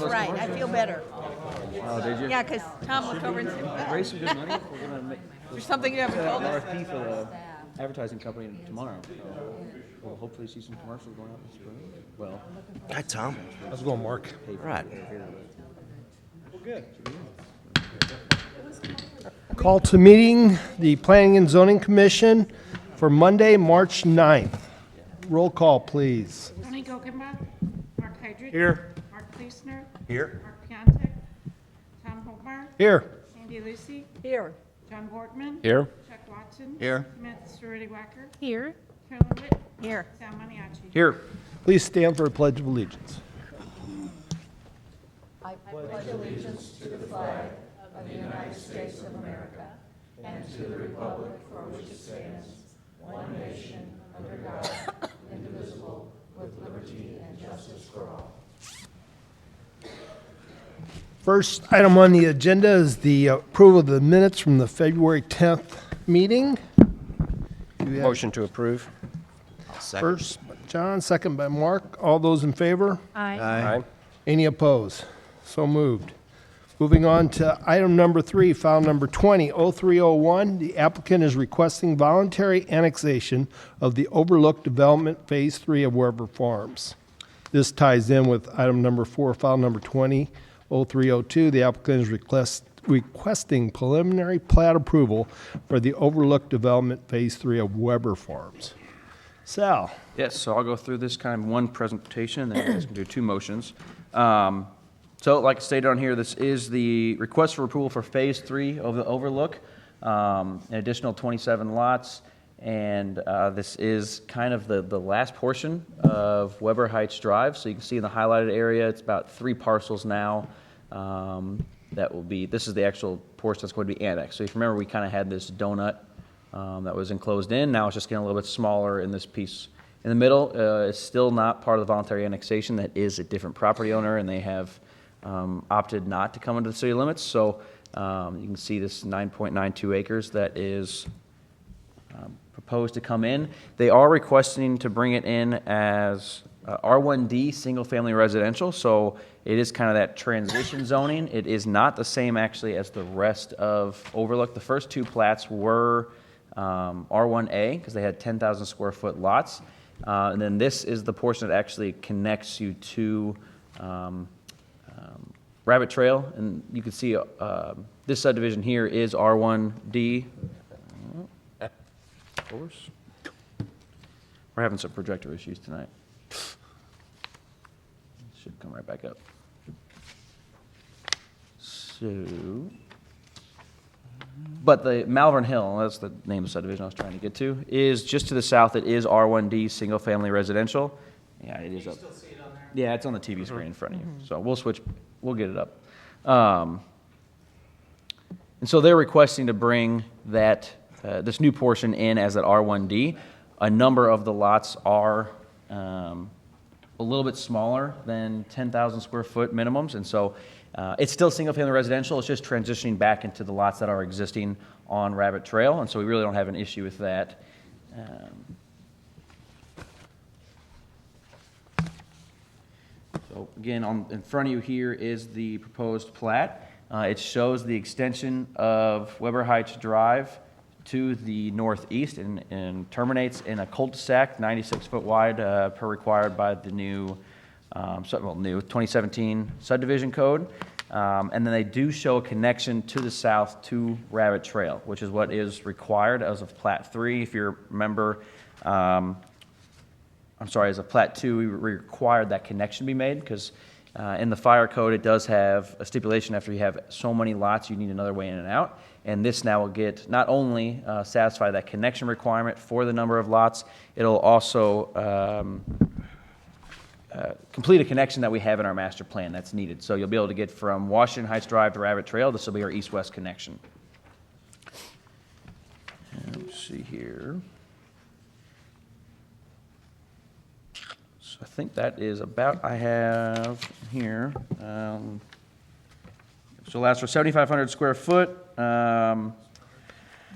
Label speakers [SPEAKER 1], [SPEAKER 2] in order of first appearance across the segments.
[SPEAKER 1] right. I feel better.
[SPEAKER 2] Oh, did you?
[SPEAKER 1] Yeah, because Tom looked over and said,
[SPEAKER 2] Raise some good money. We're gonna make
[SPEAKER 1] there's something you haven't told us.
[SPEAKER 2] RFP for the advertising company tomorrow. We'll hopefully see some commercials going out this spring. Well,
[SPEAKER 3] Hi, Tom.
[SPEAKER 4] How's it going, Mark?
[SPEAKER 3] Right.
[SPEAKER 2] well, good.
[SPEAKER 4] Call to meeting the Planning and Zoning Commission for Monday, March 9th. Roll call, please.
[SPEAKER 5] Tony Gokema, Mark Hydrich.
[SPEAKER 4] Here.
[SPEAKER 5] Mark Fleesner.
[SPEAKER 3] Here.
[SPEAKER 5] Mark Piontek. Tom Hobart.
[SPEAKER 4] Here.
[SPEAKER 5] Sandy Lucy.
[SPEAKER 1] Here.
[SPEAKER 5] John Bortman.
[SPEAKER 4] Here.
[SPEAKER 5] Chuck Watson.
[SPEAKER 3] Here.
[SPEAKER 5] Samantha Cirelli Wacker.
[SPEAKER 1] Here.
[SPEAKER 5] Carolyn Witt.
[SPEAKER 1] Here.
[SPEAKER 5] Sal Maniaci.
[SPEAKER 2] Here.
[SPEAKER 4] Please stand for a pledge of allegiance. First item on the agenda is the approval of the minutes from the February 10th meeting. Do we have
[SPEAKER 6] Motion to approve.
[SPEAKER 3] Second.
[SPEAKER 4] First by John, second by Mark. All those in favor?
[SPEAKER 1] Aye.
[SPEAKER 6] Aye.
[SPEAKER 4] Any opposed? So moved. Moving on to item number 3, file number 20-0301. The applicant is requesting voluntary annexation of the Overlook Development Phase 3 of Weber Farms. This ties in with item number 4, file number 20-0302. The applicant is requesting preliminary plat approval for the Overlook Development Phase 3 of Weber Farms. Sal?
[SPEAKER 2] Yes, so I'll go through this kind of one presentation, and then you guys can do two motions. So like stated on here, this is the request for approval for Phase 3 of the Overlook, an additional 27 lots, and this is kind of the last portion of Weber Heights Drive. So you can see in the highlighted area, it's about 3 parcels now. That will be, this is the actual portion that's going to be annexed. So if you remember, we kind of had this donut that was enclosed in. Now it's just getting a little bit smaller in this piece. In the middle, it's still not part of the voluntary annexation. That is a different property owner, and they have opted not to come into the city limits. So you can see this 9.92 acres that is proposed to come in. They are requesting to bring it in as R1D, single-family residential. So it is kind of that transition zoning. It is not the same, actually, as the rest of Overlook. The first 2 plats were R1A, because they had 10,000 square foot lots. And then this is the portion that actually connects you to Rabbit Trail. And you can see this subdivision here is R1D. Of course. We're having some projector issues tonight. Should come right back up. So, but the Malvern Hill, that's the name of the subdivision I was trying to get to, is just to the south. It is R1D, single-family residential. Yeah, it is up. Can you still see it on there? Yeah, it's on the TV screen in front of you. So we'll get it up. And so they're requesting to bring that this new portion in as that R1D. A number of the lots are a little bit smaller than 10,000 square foot minimums, and so it's still single-family residential. It's just transitioning back into the lots that are existing on Rabbit Trail, and so we really don't have an issue with that. So again, in front of you here is the proposed plat. It shows the extension of Weber Heights Drive to the northeast and terminates in a cul-de-sac, 96 foot wide, per required by the new 2017 subdivision code. And then they do show a connection to the south to Rabbit Trail, which is what is required as of Plat 3. If you remember, as of Plat 2, we required that connection be made because in the fire code, it does have a stipulation after you have so many lots, you need another way in and out. And this now will get not only satisfy that connection requirement for the number of lots, it'll also complete a connection that we have in our master plan that's needed. So you'll be able to get from Washington Heights Drive to Rabbit Trail. This will be our east-west connection. And let's see here. So I think that is about I have here. So it lasts for 7,500 square foot.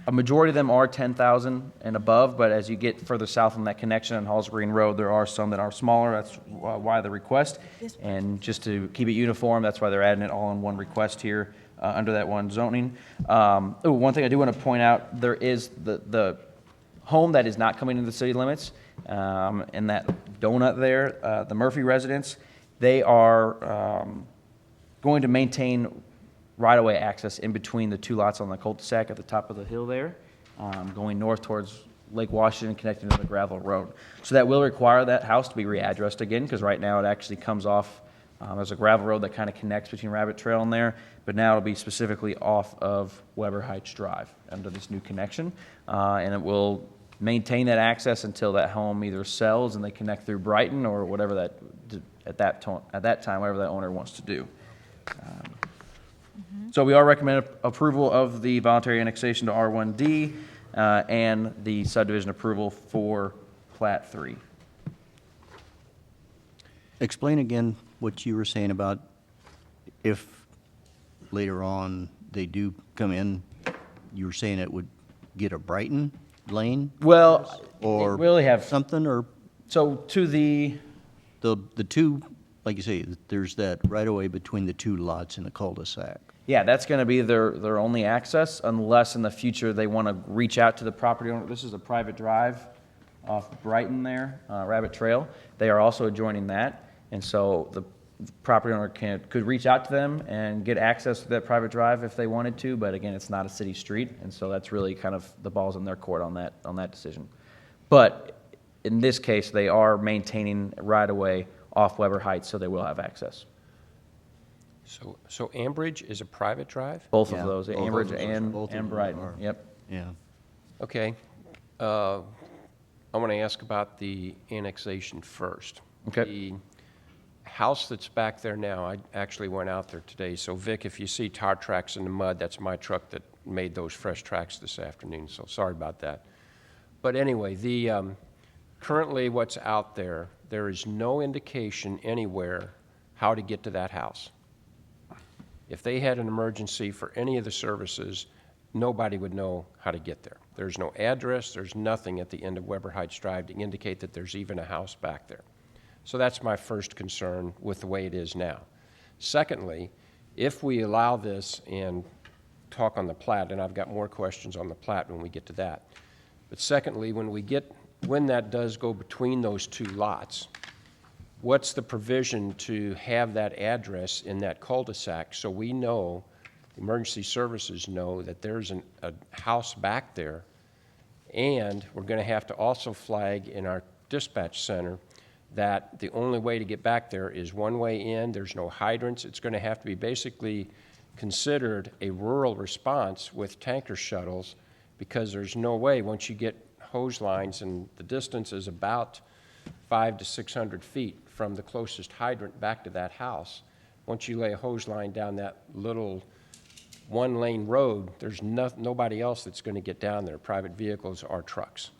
[SPEAKER 2] A majority of them are 10,000 and above, but as you get further south on that connection on Halls Green Road, there are some that are smaller. That's why the request. And just to keep it uniform, that's why they're adding it all in one request here under that one zoning. One thing I do want to point out, there is the home that is not coming into the city limits, and that donut there, the Murphy residence, they are going to maintain right-of-way access in between the two lots on the cul-de-sac at the top of the hill there, going north towards Lake Washington, connecting to the gravel road. So that will require that house to be readdressed again, because right now it actually comes off, there's a gravel road that kind of connects between Rabbit Trail and there, but now it'll be specifically off of Weber Heights Drive under this new connection, and it will maintain that access until that home either sells and they connect through Brighton or whatever that, at that time, whatever that owner wants to do. So we are recommending approval of the voluntary annexation to R1D and the subdivision approval for Plat 3.
[SPEAKER 6] Explain again what you were saying about if later on they do come in, you were saying it would get a Brighton lane?
[SPEAKER 2] Well,
[SPEAKER 6] Or
[SPEAKER 2] we really have,
[SPEAKER 6] something, or
[SPEAKER 2] so to the,
[SPEAKER 6] the two, like you say, there's that right-of-way between the two lots in the cul-de-sac.
[SPEAKER 2] yeah, that's going to be their only access unless in the future they want to reach out to the property owner. This is a private drive off Brighton there, Rabbit Trail. They are also adjoining that, and so the property owner could reach out to them and get access to that private drive if they wanted to, but again, it's not a city street, and so that's really kind of the ball's in their court on that decision. But in this case, they are maintaining right-of-way off Weber Heights, so they will have access.
[SPEAKER 7] So Ambridge is a private drive?
[SPEAKER 2] Both
[SPEAKER 6] Yeah,
[SPEAKER 2] of those,
[SPEAKER 6] both of
[SPEAKER 2] Ambridge
[SPEAKER 6] those, both of
[SPEAKER 2] and
[SPEAKER 6] them
[SPEAKER 2] Brighton.
[SPEAKER 6] are.
[SPEAKER 2] Yep.
[SPEAKER 6] Yeah.
[SPEAKER 7] Okay. I want to ask about the annexation first.
[SPEAKER 2] Okay.
[SPEAKER 7] The house that's back there now, I actually went out there today. So Vic, if you see tire tracks in the mud, that's my truck that made those fresh tracks this afternoon, so sorry about that. But anyway, currently what's out there, there is no indication anywhere how to get to that house. If they had an emergency for any of the services, nobody would know how to get there. There's no address, there's nothing at the end of Weber Heights Drive to indicate that there's even a house back there. So that's my first concern with the way it is now. Secondly, if we allow this and talk on the plat, and I've got more questions on the plat when we get to that. But secondly, when that does go between those two lots, what's the provision to have that address in that cul-de-sac so we know, emergency services know, that there's a house back there, and we're going to have to also flag in our dispatch center that the only way to get back there is one way in, there's no hydrants, it's going to have to be basically considered a rural response with tanker shuttles, because there's no way, once you get hose lines, and the distance is about 500 to 600 feet from the closest hydrant back to that house. Once you lay a hose line down that little one-lane road, there's nobody else that's going to get down there, private vehicles or trucks.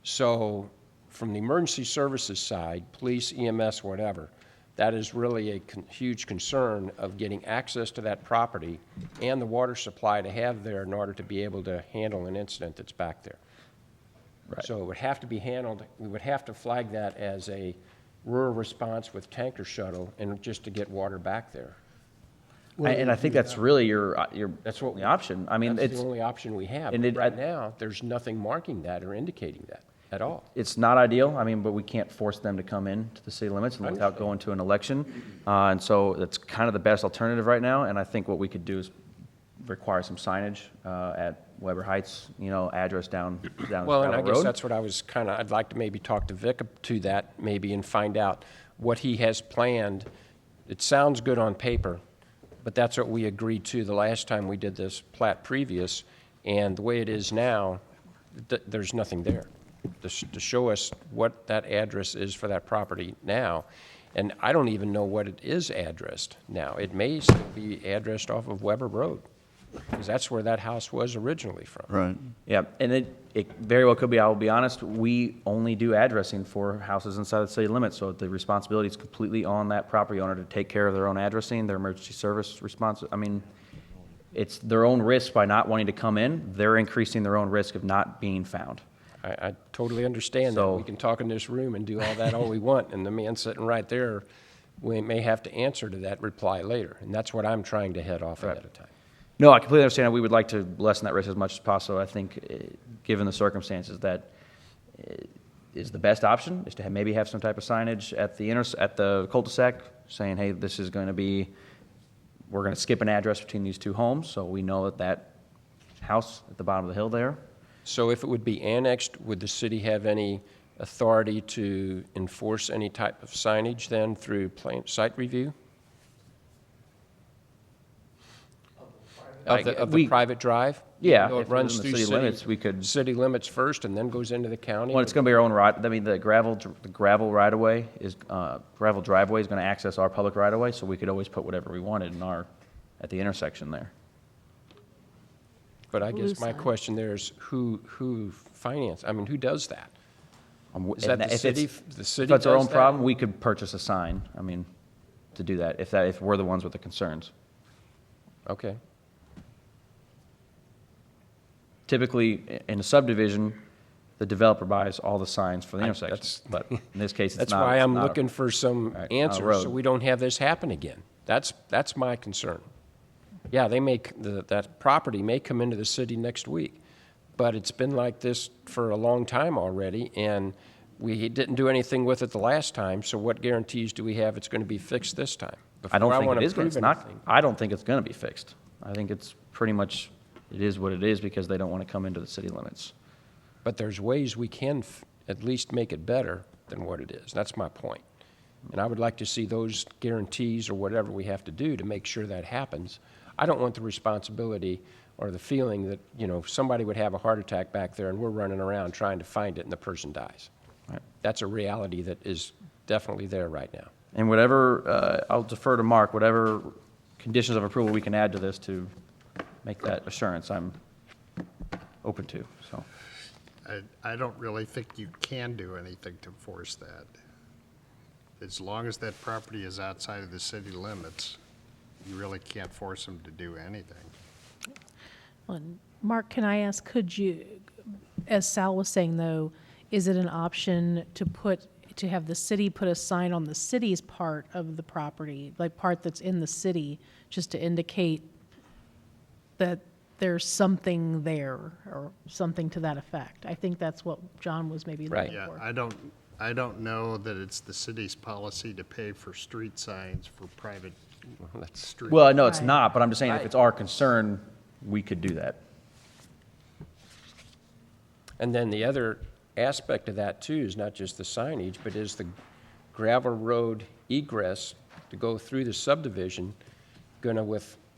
[SPEAKER 7] So from the emergency services side, police, EMS, whatever, that is really a huge concern of getting access to that property and the water supply to have there in order to be able to handle an incident that's back there.
[SPEAKER 2] Right.
[SPEAKER 7] So it would have to be handled, we would have to flag that as a rural response with tanker shuttle and just to get water back there.
[SPEAKER 2] And I think that's really
[SPEAKER 7] That's what
[SPEAKER 2] the option. I mean,
[SPEAKER 7] That's the only option we have.
[SPEAKER 2] and
[SPEAKER 7] But
[SPEAKER 2] it-
[SPEAKER 7] right now, there's nothing marking that or indicating that at all.
[SPEAKER 2] it's not ideal, I mean, but we can't force them to come in to the city limits and without going to an election. And so that's kind of the best alternative right now, and I think what we could do is require some signage at Weber Heights, address down
[SPEAKER 7] Well, and I
[SPEAKER 2] Scarlet
[SPEAKER 7] guess
[SPEAKER 2] Road.
[SPEAKER 7] that's what I was I'd like to maybe talk to Vic to that maybe and find out what he has planned. It sounds good on paper, but that's what we agreed to the last time we did this plat previous, and the way it is now, there's nothing there to show us what that address is for that property now. And I don't even know what it is addressed now. It may still be addressed off of Weber Road, because that's where that house was originally from.
[SPEAKER 6] Right.
[SPEAKER 2] Yeah, and it very well could be, I will be honest, we only do addressing for houses inside the city limits, so the responsibility is completely on that property owner to take care of their own addressing, their emergency service response. I mean, it's their own risk by not wanting to come in. They're increasing their own risk of not being found.
[SPEAKER 7] I totally understand that.
[SPEAKER 2] So-
[SPEAKER 7] We can talk in this room and do all that all we want, and the man sitting right there, we may have to answer to that reply later, and that's what I'm trying to head off ahead of time.
[SPEAKER 2] No, I completely understand. We would like to lessen that risk as much as possible. I think, given the circumstances, that is the best option, is to maybe have some type of signage at the cul-de-sac saying, hey, this is going to be, we're going to skip an address between these two homes, so we know that that house at the bottom of the hill there.
[SPEAKER 7] So if it would be annexed, would the city have any authority to enforce any type of signage then through site review? Of the
[SPEAKER 2] we-
[SPEAKER 7] private drive?
[SPEAKER 2] Yeah,
[SPEAKER 7] Though
[SPEAKER 2] if
[SPEAKER 7] it
[SPEAKER 2] it
[SPEAKER 7] runs
[SPEAKER 2] was in
[SPEAKER 7] through
[SPEAKER 2] the city limits, we could-
[SPEAKER 7] City limits first and then goes into the county?
[SPEAKER 2] Well, it's going to be our own right, I mean, the gravel right-of-way is, gravel driveway is going to access our public right-of-way, so we could always put whatever we wanted at the intersection there.
[SPEAKER 7] But I guess my
[SPEAKER 1] sign.
[SPEAKER 7] question there is who who does that? Is
[SPEAKER 2] And
[SPEAKER 7] that the
[SPEAKER 2] if
[SPEAKER 7] city?
[SPEAKER 2] it's-
[SPEAKER 7] The city
[SPEAKER 2] If that's our
[SPEAKER 7] does
[SPEAKER 2] own
[SPEAKER 7] that?
[SPEAKER 2] problem, we could purchase a sign, I mean, to do that, if we're the ones with the concerns.
[SPEAKER 7] Okay.
[SPEAKER 2] Typically, in a subdivision, the developer buys all the signs for the
[SPEAKER 7] that's-
[SPEAKER 2] intersections, but in this case, it's
[SPEAKER 7] That's
[SPEAKER 2] not.
[SPEAKER 7] why
[SPEAKER 2] it's
[SPEAKER 7] I'm
[SPEAKER 2] not a-
[SPEAKER 7] looking for some
[SPEAKER 2] Right, not a
[SPEAKER 7] answers, so
[SPEAKER 2] road.
[SPEAKER 7] we don't have this happen again. That's my concern. Yeah, that property may come into the city next week, but it's been like this for a long time already, and we didn't do anything with it the last time, so what guarantees do we have it's going to be fixed this time?
[SPEAKER 2] I don't
[SPEAKER 7] Before
[SPEAKER 2] think
[SPEAKER 7] wanna
[SPEAKER 2] it is,
[SPEAKER 7] prove
[SPEAKER 2] it's not,
[SPEAKER 7] anything.
[SPEAKER 2] I don't think it's gonna be fixed. I think it's pretty much, it is what it is because they don't want to come into the city limits.
[SPEAKER 7] But there's ways we can at least make it better than what it is. That's my point. And I would like to see those guarantees or whatever we have to do to make sure that happens. I don't want the responsibility or the feeling that, somebody would have a heart attack back there and we're running around trying to find it and the person dies.
[SPEAKER 2] Right.
[SPEAKER 7] That's a reality that is definitely there right now.
[SPEAKER 2] And whatever, I'll defer to Mark, whatever conditions of approval we can add to this to make that assurance, I'm open to, so.
[SPEAKER 8] I don't really think you can do anything to force that. As long as that property is outside of the city limits, you really can't force them to do anything.
[SPEAKER 9] Mark, can I ask, could you, as Sal was saying though, is it an option to have the city put a sign on the city's part of the property, like part that's in the city, just to indicate that there's something there or something to that effect? I think that's what John was maybe
[SPEAKER 7] Right.
[SPEAKER 9] looking
[SPEAKER 8] Yeah,
[SPEAKER 9] for.
[SPEAKER 8] I don't know that it's the city's policy to pay for street signs for private streets.
[SPEAKER 2] Well, no, it's
[SPEAKER 9] Right.
[SPEAKER 2] not, but I'm just saying if it's our concern, we could do that.
[SPEAKER 7] And then the other aspect of that too is not just the signage, but is the gravel road egress to go through the subdivision gonna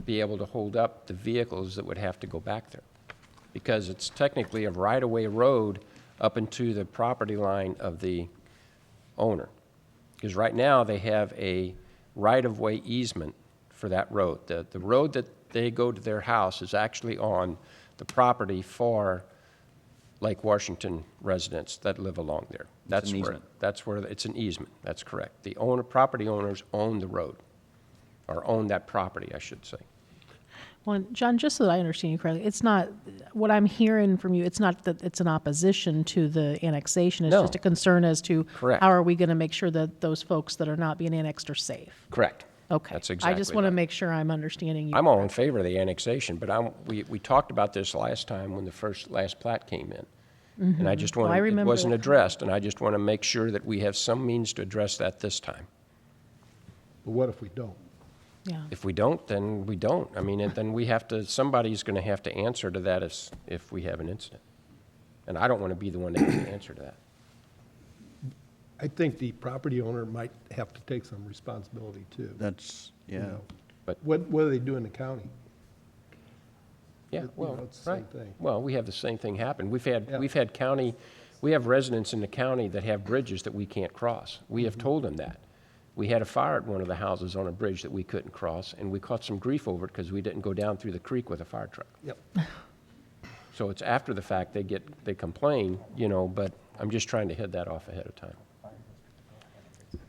[SPEAKER 7] be able to hold up the vehicles that would have to go back there? Because it's technically a right-of-way road up into the property line of the owner. Because right now, they have a right-of-way easement for that road. The road that they go to their house is actually on the property for Lake Washington residents that live along there. That's
[SPEAKER 2] an
[SPEAKER 7] where,
[SPEAKER 2] easement.
[SPEAKER 7] that's where, it's an easement, that's correct. The property owners own the road, or own that property, I should say.
[SPEAKER 9] Well, and John, just so that I understand you correctly, it's not, what I'm hearing from you, it's not that it's an opposition to the annexation. It's
[SPEAKER 7] No.
[SPEAKER 9] just a concern as to
[SPEAKER 7] Correct.
[SPEAKER 9] how are we going to make sure that those folks that are not being annexed are safe?
[SPEAKER 7] Correct.
[SPEAKER 9] Okay.
[SPEAKER 7] That's
[SPEAKER 9] I
[SPEAKER 7] exactly
[SPEAKER 9] just want to
[SPEAKER 7] right.
[SPEAKER 9] make sure I'm understanding you.
[SPEAKER 7] I'm all in favor of the annexation, but we talked about this last time when the last plat came in. And I just
[SPEAKER 9] Oh, I
[SPEAKER 7] want, it
[SPEAKER 9] remember
[SPEAKER 7] wasn't
[SPEAKER 9] that.
[SPEAKER 7] addressed, and I just want to make sure that we have some means to address that this time.
[SPEAKER 4] But what if we don't?
[SPEAKER 9] Yeah.
[SPEAKER 7] If we don't, then we don't. I mean, and then we have to, somebody's going to have to answer to that if we have an incident. And I don't want to be the one that has to answer to that.
[SPEAKER 4] I think the property owner might have to take some responsibility too.
[SPEAKER 6] That's,
[SPEAKER 4] you
[SPEAKER 6] yeah.
[SPEAKER 4] know.
[SPEAKER 7] But-
[SPEAKER 4] What do they do in the county?
[SPEAKER 7] Yeah,
[SPEAKER 4] You
[SPEAKER 7] well,
[SPEAKER 4] know, it's the same
[SPEAKER 7] right.
[SPEAKER 4] thing.
[SPEAKER 7] Well, we have the same thing happen.
[SPEAKER 4] Yeah.
[SPEAKER 7] We've had county, we have residents in the county that have bridges that we can't cross. We
[SPEAKER 4] Mm-hmm.
[SPEAKER 7] have told them that. We had a fire at one of the houses on a bridge that we couldn't cross, and we caught some grief over it because we didn't go down through the creek with a fire truck.
[SPEAKER 4] Yep.
[SPEAKER 7] So it's after the fact they complain, but I'm just trying to head that off ahead of time.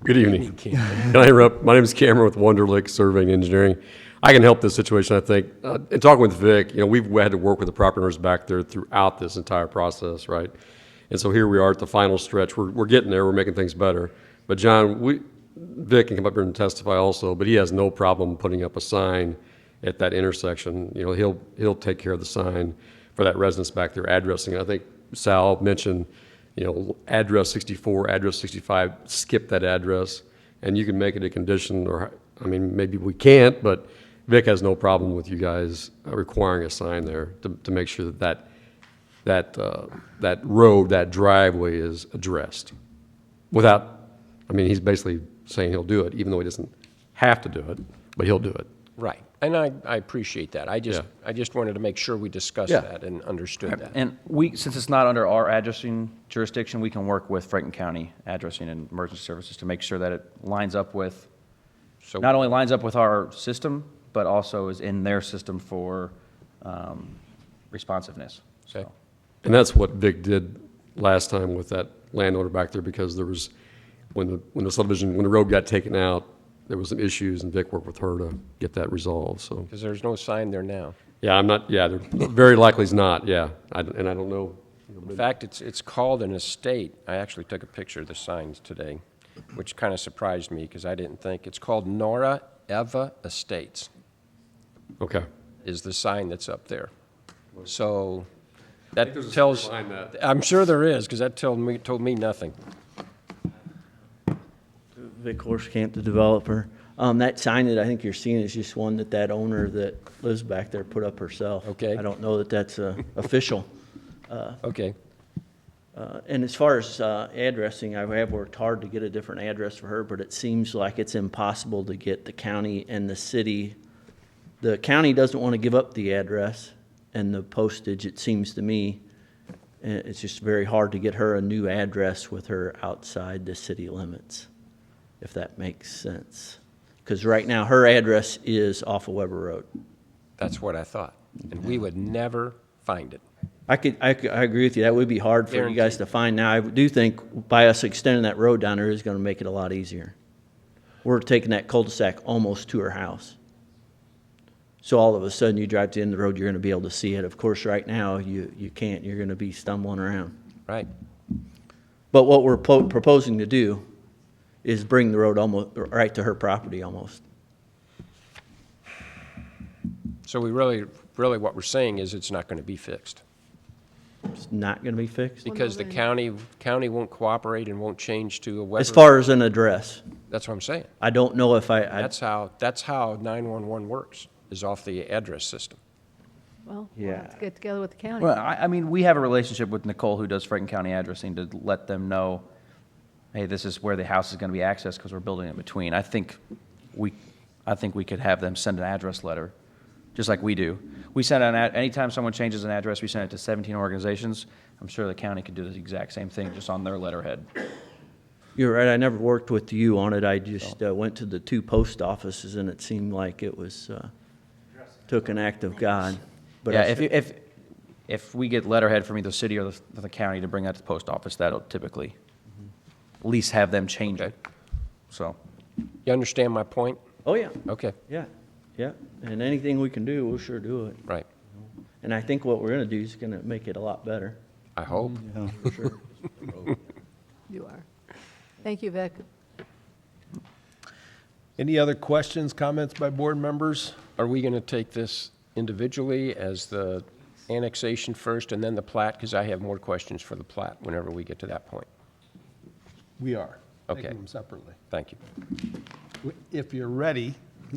[SPEAKER 10] Good evening. Can I interrupt? My name is Cameron with Wonderlick Surveying Engineering. I can help this situation, I think. In talking with Vic, we've had to work with the property owners back there throughout this entire process, right? And so here we are at the final stretch. We're getting there. We're making things better. But John, Vic can come up here and testify also, but he has no problem putting up a sign at that intersection. He'll take care of the sign for that residence back there addressing it. I think Sal mentioned, address 64, address 65, skip that address, and you can make it a condition, or, maybe we can't, but Vic has no problem with you guys requiring a sign there to make sure that road, that driveway is addressed. He's basically saying he'll do it, even though he doesn't have to do it, but he'll do it.
[SPEAKER 7] Right, and I appreciate that. I just wanted to make sure we discussed
[SPEAKER 10] Yeah.
[SPEAKER 7] that and understood that.
[SPEAKER 2] And since it's not under our addressing jurisdiction, we can work with Franklin County Addressing and Emergency Services to make sure that it lines up with,
[SPEAKER 7] So
[SPEAKER 2] not only lines up with our system, but also is in their system for responsiveness. So,
[SPEAKER 7] Okay.
[SPEAKER 10] And that's what Vic did last time with that landowner back there, because there was, when the road got taken out, there was some issues, and Vic worked with her to get that resolved, so.
[SPEAKER 7] because there's no sign there now.
[SPEAKER 10] Yeah, there very likely is not, yeah. I don't know.
[SPEAKER 7] In fact, it's called an estate. I actually took a picture of the signs today, which kind of surprised me because I didn't think. It's called Nora Eva Estates
[SPEAKER 10] Okay.
[SPEAKER 7] is the sign that's up there. So
[SPEAKER 10] there's
[SPEAKER 7] that
[SPEAKER 10] a
[SPEAKER 7] tells,
[SPEAKER 10] story behind that.
[SPEAKER 7] I'm sure there is, because that told me nothing.
[SPEAKER 11] Vic Horsecamp, the developer. That sign that I think you're seeing is just one that owner that lives back there put up herself.
[SPEAKER 7] Okay.
[SPEAKER 11] I don't know that that's official.
[SPEAKER 7] Okay,
[SPEAKER 11] And as far as addressing, I have worked hard to get a different address for her, but it seems like it's impossible to get the county and the city. The county doesn't want to give up the address and the postage, it seems to me. It's just very hard to get her a new address with her outside the city limits, if that makes sense. Because right now, her address is off of Weber Road.
[SPEAKER 7] that's what I thought. And we would never find it.
[SPEAKER 11] I agree with you. That would be hard for you guys
[SPEAKER 7] Guaranteed.
[SPEAKER 11] to find. Now, I do think by us extending that road down there is going to make it a lot easier. We're taking that cul-de-sac almost to her house. So all of a sudden, you drive to the end of the road, you're going to be able to see it. Of course, right now, you can't. You're going to be stumbling around.
[SPEAKER 7] Right.
[SPEAKER 11] But what we're proposing to do is bring the road almost right to her property almost.
[SPEAKER 7] So we really what we're saying is it's not going to be fixed
[SPEAKER 11] It's not going to be fixed.
[SPEAKER 7] because the county won't cooperate and won't change to a Weber.
[SPEAKER 11] As far as an address,
[SPEAKER 7] That's what I'm saying.
[SPEAKER 11] I don't know if I
[SPEAKER 7] That's how 911 works, is off the address system.
[SPEAKER 1] Well,
[SPEAKER 11] Yeah.
[SPEAKER 1] let's get together with the county.
[SPEAKER 2] well, we have a relationship with Nicole, who does Franklin County Addressing, to let them know, hey, this is where the house is going to be accessed because we're building in between. I think we could have them send an address letter, just like we do. We send anytime someone changes an address, we send it to 17 organizations. I'm sure the county could do the exact same thing, just on their letterhead.
[SPEAKER 11] You're right, I never worked with you on it. I just went to the 2 post offices, and it seemed like it was, took an act of God. But
[SPEAKER 2] Yeah, if we get letterhead from either the city or the county to bring that to the post office, that'll typically at least have them change it. So,
[SPEAKER 7] You understand my point?
[SPEAKER 11] Oh, yeah,
[SPEAKER 7] Okay,
[SPEAKER 11] yeah, yeah. And anything we can do, we'll sure do it.
[SPEAKER 7] right.
[SPEAKER 11] And I think what we're gonna do is gonna make it a lot better,
[SPEAKER 7] I hope.
[SPEAKER 11] for sure.
[SPEAKER 1] You are. Thank you, Vic.
[SPEAKER 4] Any other questions, comments by board members?
[SPEAKER 7] Are we going to take this individually as the annexation first and then the plat? Because I have more questions for the plat whenever we get to that point.
[SPEAKER 4] We are.
[SPEAKER 7] Okay.
[SPEAKER 4] Taking them separately.
[SPEAKER 7] Thank you.
[SPEAKER 4] If you're ready,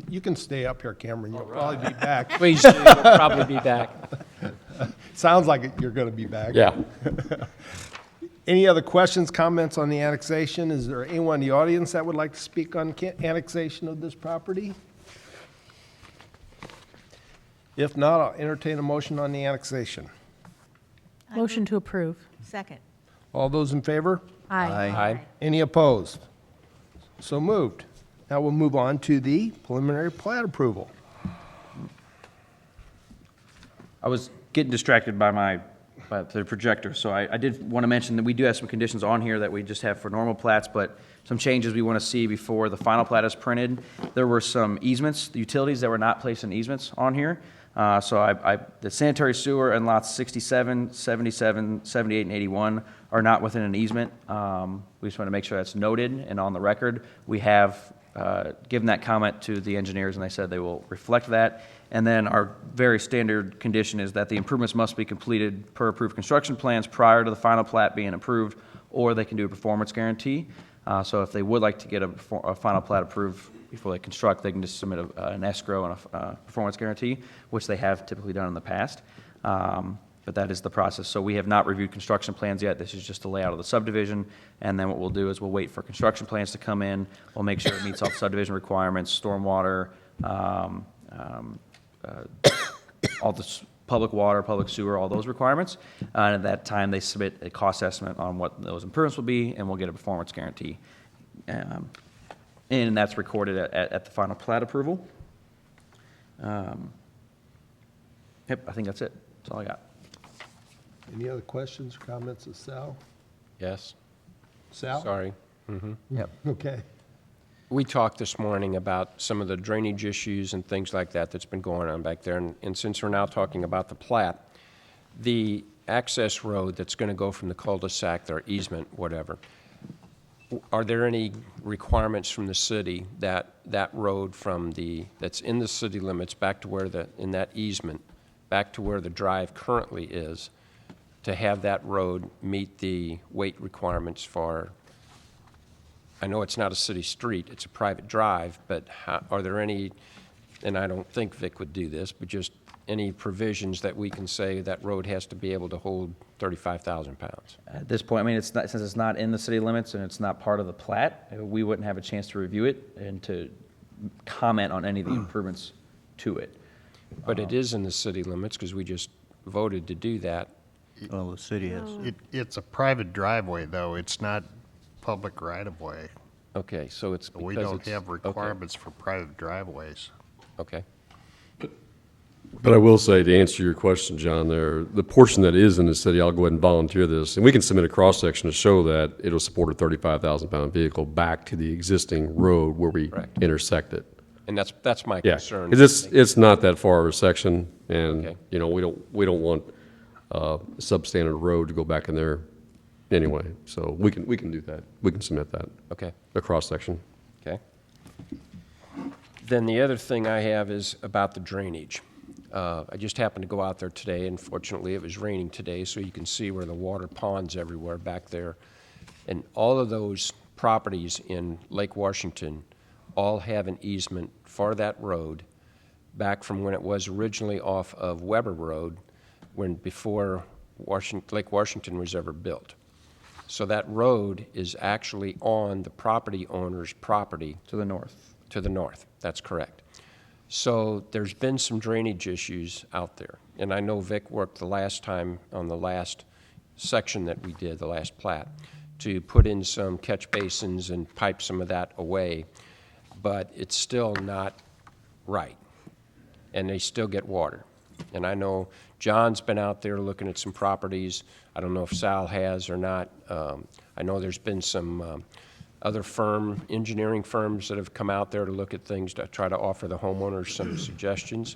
[SPEAKER 4] you can stay up here, Cameron. You'll probably be back.
[SPEAKER 7] Please, you'll probably be back.
[SPEAKER 4] Sounds like you're going to be back.
[SPEAKER 10] Yeah.
[SPEAKER 4] Any other questions, comments on the annexation? Is there anyone in the audience that would like to speak on annexation of this property? If not, I'll entertain a motion on the annexation.
[SPEAKER 9] Motion to approve.
[SPEAKER 1] Second.
[SPEAKER 4] All those in favor?
[SPEAKER 9] Aye.
[SPEAKER 7] Aye.
[SPEAKER 4] Any opposed? So moved. Now we'll move on to the preliminary plat approval.
[SPEAKER 2] I was getting distracted by my But the projector, so I did want to mention that we do have some conditions on here that we just have for normal plats, but some changes we want to see before the final plat is printed. There were some easements, the utilities that were not placed in easements on here. So the sanitary sewer and lots 67, 77, 78, and 81 are not within an easement. We just want to make sure that's noted and on the record. We have given that comment to the engineers, and they said they will reflect that. And then our very standard condition is that the improvements must be completed per approved construction plans prior to the final plat being approved, or they can do a performance guarantee. So if they would like to get a final plat approved before they construct, they can just submit an escrow and a performance guarantee, which they have typically done in the past. But that is the process. So we have not reviewed construction plans yet. This is just the layout of the subdivision. And then what we'll do is we'll wait for construction plans to come in. We'll make sure it meets all the subdivision requirements, stormwater, all the public water, public sewer, all those requirements. And at that time, they submit a cost estimate on what those improvements will be, and we'll get a performance guarantee. And that's recorded at the final plat approval. Yep, I think that's it. That's all I got.
[SPEAKER 4] Any other questions or comments of Sal?
[SPEAKER 7] Yes,
[SPEAKER 4] Sal?
[SPEAKER 7] sorry.
[SPEAKER 2] Yep.
[SPEAKER 4] Okay.
[SPEAKER 7] We talked this morning about some of the drainage issues and things like that that's been going on back there. And since we're now talking about the plat, the access road that's going to go from the cul-de-sac, their easement, whatever, are there any requirements from the city that that road from that's in the city limits back to where in that easement, back to where the drive currently is, to have that road meet the weight requirements for, I know it's not a city street, it's a private drive, but are there any, and I don't think Vic would do this, but just any provisions that we can say that road has to be able to hold 35,000 pounds?
[SPEAKER 2] At this point, I mean, it's not, since it's not in the city limits and it's not part of the plat, we wouldn't have a chance to review it and to comment on any of the improvements to it.
[SPEAKER 7] But it is in the city limits because we just voted to do that.
[SPEAKER 6] Well, the city has.
[SPEAKER 8] It's a private driveway, though. It's not public right-of-way.
[SPEAKER 7] Okay, so it's because
[SPEAKER 8] We don't
[SPEAKER 7] it's-
[SPEAKER 8] have requirements for private driveways.
[SPEAKER 7] Okay.
[SPEAKER 10] But I will say, to answer your question, John, there, the portion that is in the city, I'll go ahead and volunteer this, and we can submit a cross-section to show that it'll support a 35,000-pound vehicle back to the existing road where we
[SPEAKER 7] Correct.
[SPEAKER 10] intersect it.
[SPEAKER 7] And that's my
[SPEAKER 10] Yeah,
[SPEAKER 7] concern.
[SPEAKER 10] 'cause it's not that far of a section, and,
[SPEAKER 7] Okay.
[SPEAKER 10] you know, we don't want substandard road to go back in there anyway. So we can do that. We can submit that,
[SPEAKER 7] Okay,
[SPEAKER 10] a cross-section.
[SPEAKER 7] okay. Then the other thing I have is about the drainage. I just happened to go out there today, and fortunately it was raining today, so you can see where the water ponds everywhere back there. And all of those properties in Lake Washington all have an easement for that road back from when it was originally off of Weber Road, before Lake Washington was ever built. So that road is actually on the property owner's property
[SPEAKER 2] To the north.
[SPEAKER 7] to the north. That's correct. So there's been some drainage issues out there. And I know Vic worked the last time on the last section that we did, the last plat, to put in some catch basins and pipe some of that away. But it's still not right. And they still get water. And I know John's been out there looking at some properties. I don't know if Sal has or not. I know there's been some other engineering firms that have come out there to look at things to try to offer the homeowners some suggestions.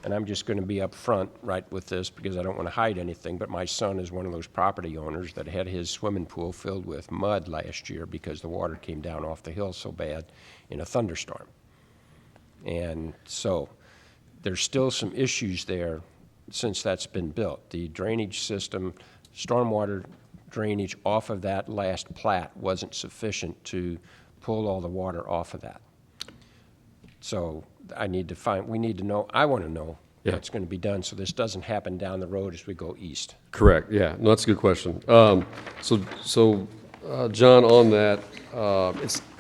[SPEAKER 7] And I'm just going to be up front right with this because I don't want to hide anything, but my son is one of those property owners that had his swimming pool filled with mud last year because the water came down off the hill so bad in a thunderstorm. And so there's still some issues there since that's been built. The drainage system, stormwater drainage off of that last plat wasn't sufficient to pull all the water off of that. So we need to know, I want to know
[SPEAKER 10] Yeah.
[SPEAKER 7] what's going to be done so this doesn't happen down the road as we go east.
[SPEAKER 10] Correct, yeah. No, that's a good question. John, on that,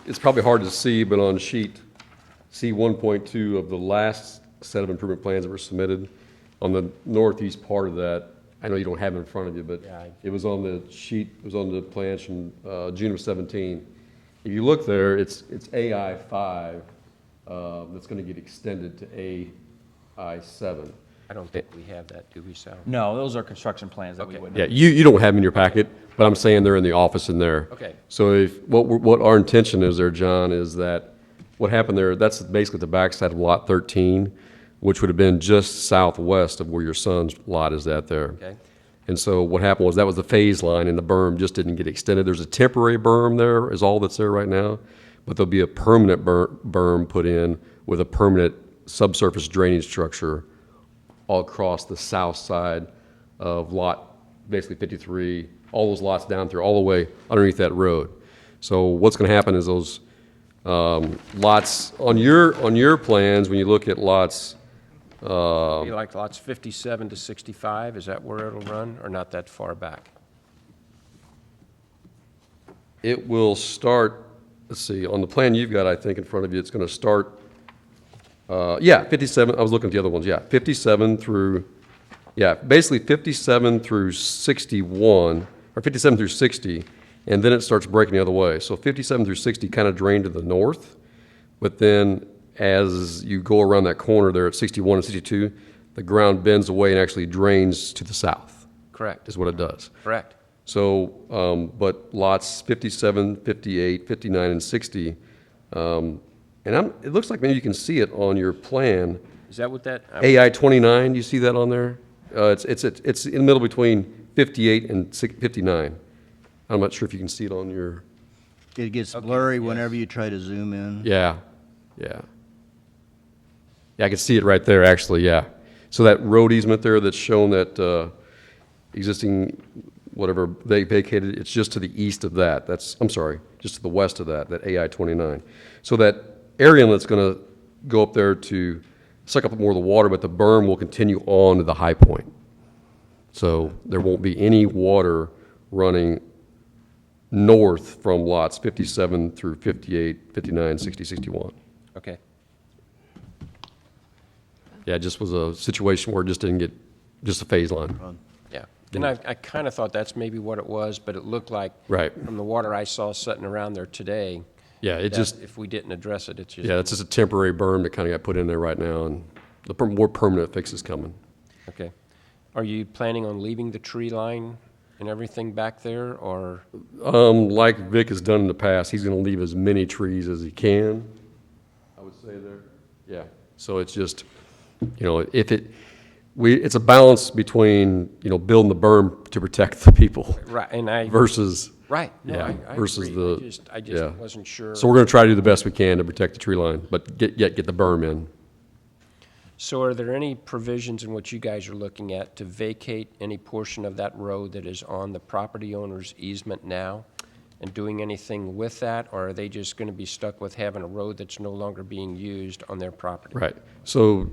[SPEAKER 10] it's probably hard to see, but on sheet C1.2 of the last set of improvement plans that were submitted, on the northeast part of that, I know you don't have it in front of you, but
[SPEAKER 7] Yeah,
[SPEAKER 10] it was on the sheet, it was on the plans from June of 17. If you look there, it's AI5 that's going to get extended to AI7.
[SPEAKER 7] I don't think we have that, do we, Sal?
[SPEAKER 2] No, those are construction plans that we
[SPEAKER 7] Okay.
[SPEAKER 2] wouldn't.
[SPEAKER 10] Yeah, you don't have them in your packet, but I'm saying they're in the office in there.
[SPEAKER 7] Okay.
[SPEAKER 10] So what our intention is there, John, is that what happened there, that's basically the backside of Lot 13, which would have been just southwest of where your son's lot is at there.
[SPEAKER 7] Okay.
[SPEAKER 10] And so what happened was that was the phase line, and the berm just didn't get extended. There's a temporary berm there, is all that's there right now, but there'll be a permanent berm put in with a permanent subsurface drainage structure all across the south side of lot, basically 53, all those lots down through, all the way underneath that road. So what's going to happen is those lots, on your plans, when you look at lots,
[SPEAKER 7] Be like lots 57 to 65, is that where it'll run, or not that far back?
[SPEAKER 10] it will start, let's see, on the plan you've got, I think, in front of you, it's going to start, 57, I was looking at the other ones, 57 through, basically 57 through 61, or 57 through 60, and then it starts breaking the other way. So 57 through 60 kind of drain to the north, but then as you go around that corner there at 61 and 62, the ground bends away and actually drains to the south,
[SPEAKER 7] Correct,
[SPEAKER 10] is what it does.
[SPEAKER 7] correct.
[SPEAKER 10] So, but lots 57, 58, 59, and 60, it looks like maybe you can see it on your plan.
[SPEAKER 7] Is that what that?
[SPEAKER 10] AI 29, you see that on there? It's in the middle between 58 and 59. I'm not sure if you can see it on your,
[SPEAKER 6] It gets blurry whenever you try to zoom in.
[SPEAKER 10] yeah. Yeah, I can see it right there, actually, yeah. So that road easement there that's shown that existing, whatever they vacated, it's just to the east of that. I'm sorry, just to the west of that AI 29. So that area inlet's going to go up there to suck up more of the water, but the berm will continue on to the high point. So there won't be any water running north from lots 57 through 58, 59, 60, 61.
[SPEAKER 7] Okay,
[SPEAKER 10] Yeah, it just was a situation where it just didn't get, just a phase line.
[SPEAKER 7] yeah. And I kind of thought that's maybe what it was, but it looked like.
[SPEAKER 10] Right.
[SPEAKER 7] From the water I saw sitting around there today.
[SPEAKER 10] Yeah, it
[SPEAKER 7] that
[SPEAKER 10] just,
[SPEAKER 7] If we didn't address it, it's just.
[SPEAKER 10] yeah, it's just a temporary berm that kind of got put in there right now, and the more permanent fix is coming.
[SPEAKER 7] Okay. Are you planning on leaving the tree line and everything back there, or?
[SPEAKER 10] Like Vic has done in the past, he's gonna leave as many trees as he can, I would say there. Yeah, so it's just, it's a balance between, building the berm to protect the people
[SPEAKER 7] Right, and I.
[SPEAKER 10] versus,
[SPEAKER 7] Right. No,
[SPEAKER 10] yeah,
[SPEAKER 7] I
[SPEAKER 10] versus
[SPEAKER 7] agree.
[SPEAKER 10] the.
[SPEAKER 7] I
[SPEAKER 10] yeah.
[SPEAKER 7] just wasn't sure.
[SPEAKER 10] So we're gonna try to do the best we can to protect the tree line, but get the berm in.
[SPEAKER 7] So are there any provisions in what you guys are looking at to vacate any portion of that road that is on the property owner's easement now? And doing anything with that, or are they just going to be stuck with having a road that's no longer being used on their property?
[SPEAKER 10] Right. So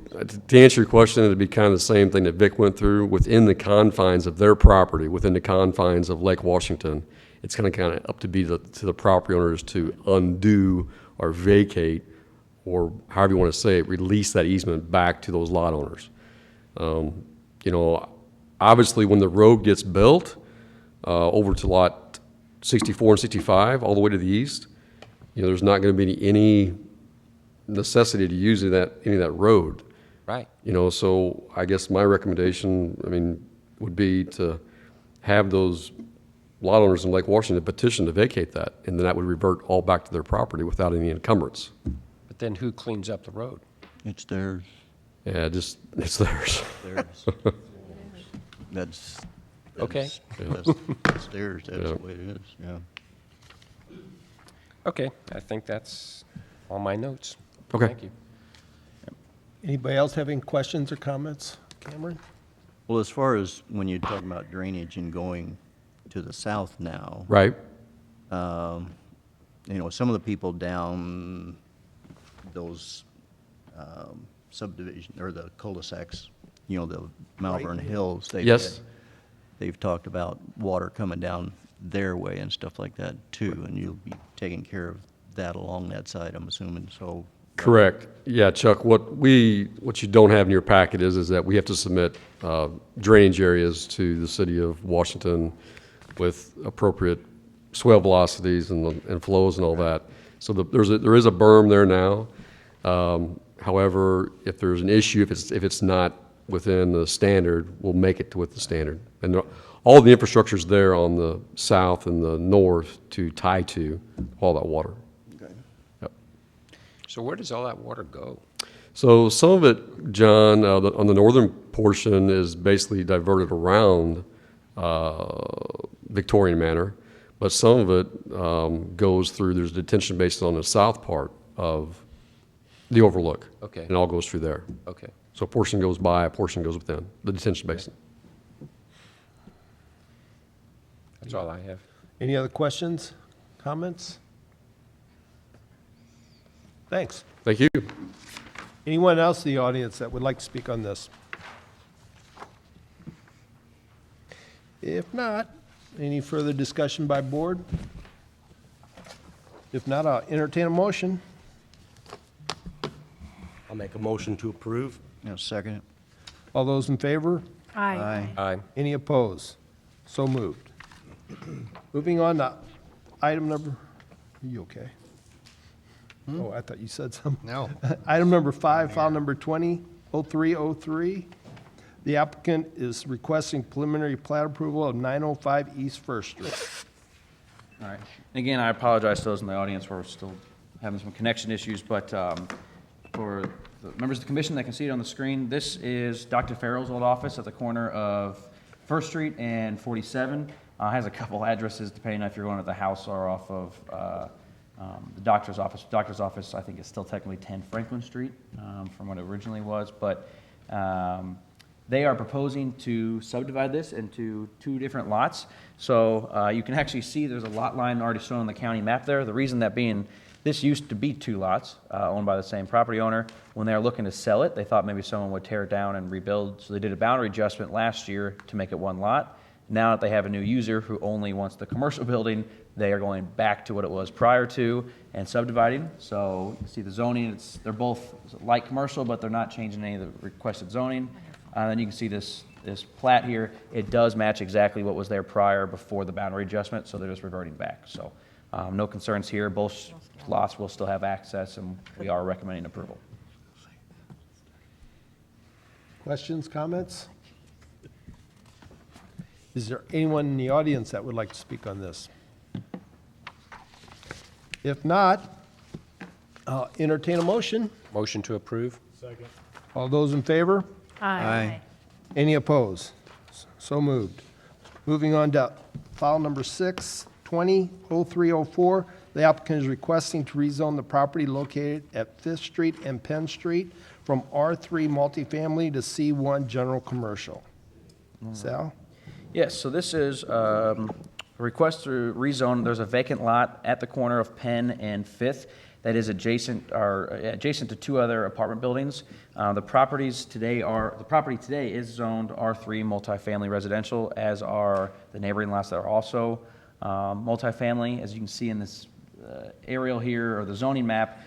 [SPEAKER 10] to answer your question, it'd be kind of the same thing that Vic went through. Within the confines of their property, within the confines of Lake Washington, it's kind of up to the property owners to undo or vacate, or however you want to say it, release that easement back to those lot owners. Obviously, when the road gets built over to lot 64 and 65, all the way to the east, there's not going to be any necessity to use any of that road.
[SPEAKER 7] Right.
[SPEAKER 10] So I guess my recommendation, would be to have those lot owners in Lake Washington petition to vacate that, and then that would revert all back to their property without any encumbrance.
[SPEAKER 7] But then who cleans up the road?
[SPEAKER 6] It's theirs,
[SPEAKER 10] Yeah, it's theirs.
[SPEAKER 6] theirs. That's.
[SPEAKER 7] Okay.
[SPEAKER 6] That's theirs, that's
[SPEAKER 10] Yeah.
[SPEAKER 6] the way it is, yeah.
[SPEAKER 7] Okay, I think that's all my notes.
[SPEAKER 10] Okay.
[SPEAKER 7] Thank you.
[SPEAKER 4] Anybody else having questions or comments? Cameron?
[SPEAKER 6] Well, as far as when you're talking about drainage and going to the south now,
[SPEAKER 10] Right.
[SPEAKER 6] some of the people down those subdivision, or the cul-de-sacs, the Malvern Hills,
[SPEAKER 10] Yes.
[SPEAKER 6] they've talked about water coming down their way and stuff like that too, and you'll be taking care of that along that side, I'm assuming, so.
[SPEAKER 10] Correct. Yeah, Chuck, what you don't have in your packet is that we have to submit drainage areas to the city of Washington with appropriate swell velocities and flows and all that. So there is a berm there now. However, if there's an issue, if it's not within the standard will make it to with the standard. And all the infrastructure's there on the south and the north to tie to all that water. Yep.
[SPEAKER 7] So where does all that water go?
[SPEAKER 10] So some of it, John, on the northern portion is basically diverted around Victorian Manor, but some of it goes through, there's detention basin on the south part of the overlook.
[SPEAKER 7] Okay.
[SPEAKER 10] And it all goes through there.
[SPEAKER 7] Okay.
[SPEAKER 10] So a portion goes by, a portion goes within the detention basin.
[SPEAKER 7] That's all I have.
[SPEAKER 4] Any other questions, comments? Thanks.
[SPEAKER 10] Thank you.
[SPEAKER 4] Anyone else in the audience that would like to speak on this? If not, any further discussion by board? If not, I'll entertain a motion.
[SPEAKER 3] I'll make a motion to approve.
[SPEAKER 6] Now, second it.
[SPEAKER 4] All those in favor?
[SPEAKER 9] Aye.
[SPEAKER 7] Aye.
[SPEAKER 4] Any opposed? So moved. Moving on to item number, are you okay? Oh, I thought you said something.
[SPEAKER 8] No.
[SPEAKER 4] Item number 5, file number 20-0303. The applicant is requesting preliminary plat approval of 905 East First Street.
[SPEAKER 2] All right. And again, I apologize to those in the audience, we're still having some connection issues, but for the members of the commission that can see it on the screen, this is Dr. Farrell's old office at the corner of First Street and 47. Has a couple addresses depending on if you're going to the house or off of the doctor's office. Doctor's office, I think, is still technically 10 Franklin Street from what it originally was, but they are proposing to subdivide this into 2 different lots. So you can actually see there's a lot line already shown on the county map there. The reason that being, this used to be 2 lots owned by the same property owner. When they were looking to sell it, they thought maybe someone would tear it down and rebuild. So they did a boundary adjustment last year to make it 1 lot. Now that they have a new user who only wants the commercial building, they are going back to what it was prior to and subdividing. So you can see the zoning, they're both light commercial, but they're not changing any of the requested zoning. Then you can see this plat here. It does match exactly what was there prior before the boundary adjustment, so they're just reverting back. So no concerns here. Both lots will still have access, and we are recommending approval.
[SPEAKER 4] Questions, comments? Is there anyone in the audience that would like to speak on this? If not, I'll entertain a motion.
[SPEAKER 7] Motion to approve?
[SPEAKER 4] All those in favor?
[SPEAKER 9] Aye.
[SPEAKER 4] Any opposed? So moved. Moving on to file number 6, 20-0304. The applicant is requesting to rezone the property located at 5th Street and Penn Street from R3 multifamily to C1 general commercial. Sal?
[SPEAKER 2] Yes, so this is a request to rezone. There's a vacant lot at the corner of Penn and 5th that is adjacent to 2 other apartment buildings. The property today is zoned R3 multifamily residential, as are the neighboring lots that are also multifamily. As you can see in this aerial here, or the zoning map,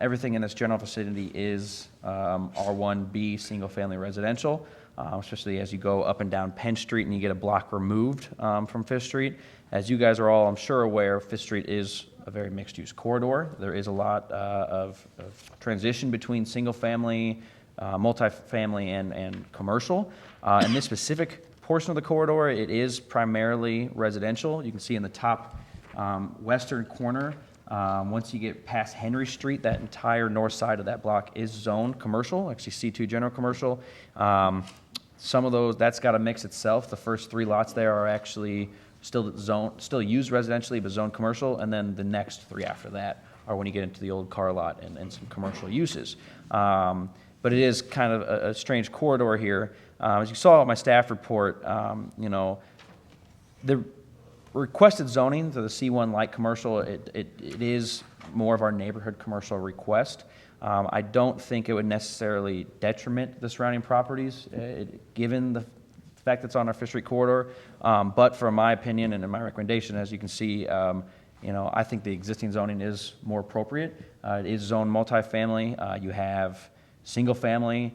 [SPEAKER 2] everything in this general vicinity is R1B single-family residential. Especially as you go up and down Penn Street and you get a block removed from 5th Street. As you guys are all, I'm sure, aware, 5th Street is a very mixed-use corridor. There is a lot of transition between single-family, multifamily, and commercial. In this specific portion of the corridor, it is primarily residential. You can see in the top western corner, once you get past Henry Street, that entire north side of that block is zoned commercial, actually C2 general commercial. Some of those, that's got a mix itself. The first 3 lots there are actually still used residentially, but zoned commercial, and then the next 3 after that are when you get into the old car lot and some commercial uses. But it is kind of a strange corridor here. As you saw in my staff report, the requested zoning to the C1 light commercial, it is more of our neighborhood commercial request. I don't think it would necessarily detriment the surrounding properties, given the fact that it's on our 5th Street corridor. But from my opinion and in my recommendation, as you can see, I think the existing zoning is more appropriate. It is zoned multifamily. You have single family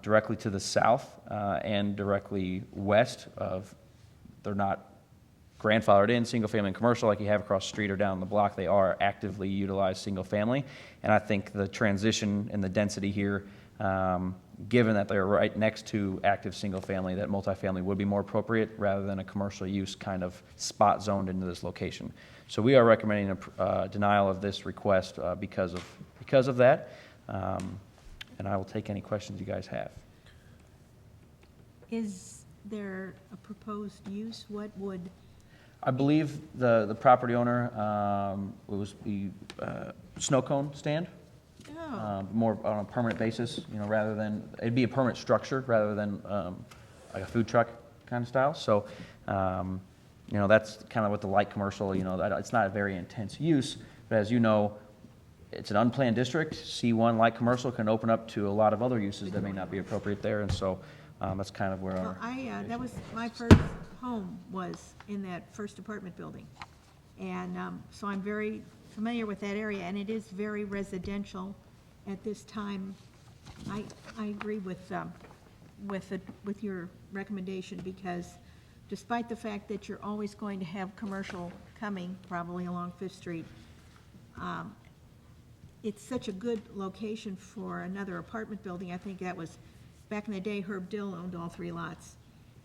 [SPEAKER 2] directly to the south and directly west of. They're not grandfathered in single family and commercial like you have across the street or down the block. They are actively utilized single family, and I think the transition and the density here Given that they're right next to active single-family, that multifamily would be more appropriate rather than a commercial use kind of spot zoned into this location. So we are recommending a denial of this request because of that. And I will take any questions you guys have.
[SPEAKER 12] Is there a proposed use? What would,
[SPEAKER 2] I believe the property owner, it was the snow cone stand. More on a permanent basis, rather than, it'd be a permanent structure rather than like a food truck kind of style. So, that's kind of what the light commercial, it's not a very intense use, but as you know, it's an unplanned district. C1 light commercial can open up to a lot of other uses that may not be appropriate there, and so that's kind of where
[SPEAKER 12] well,
[SPEAKER 2] our,
[SPEAKER 12] that was, my first home was in that first apartment building. And so I'm very familiar with that area, and it is very residential at this time. I agree with your recommendation, because despite the fact that you're always going to have commercial coming probably along Fifth Street, it's such a good location for another apartment building. I think that was, back in the day, Herb Dill owned all 3 lots.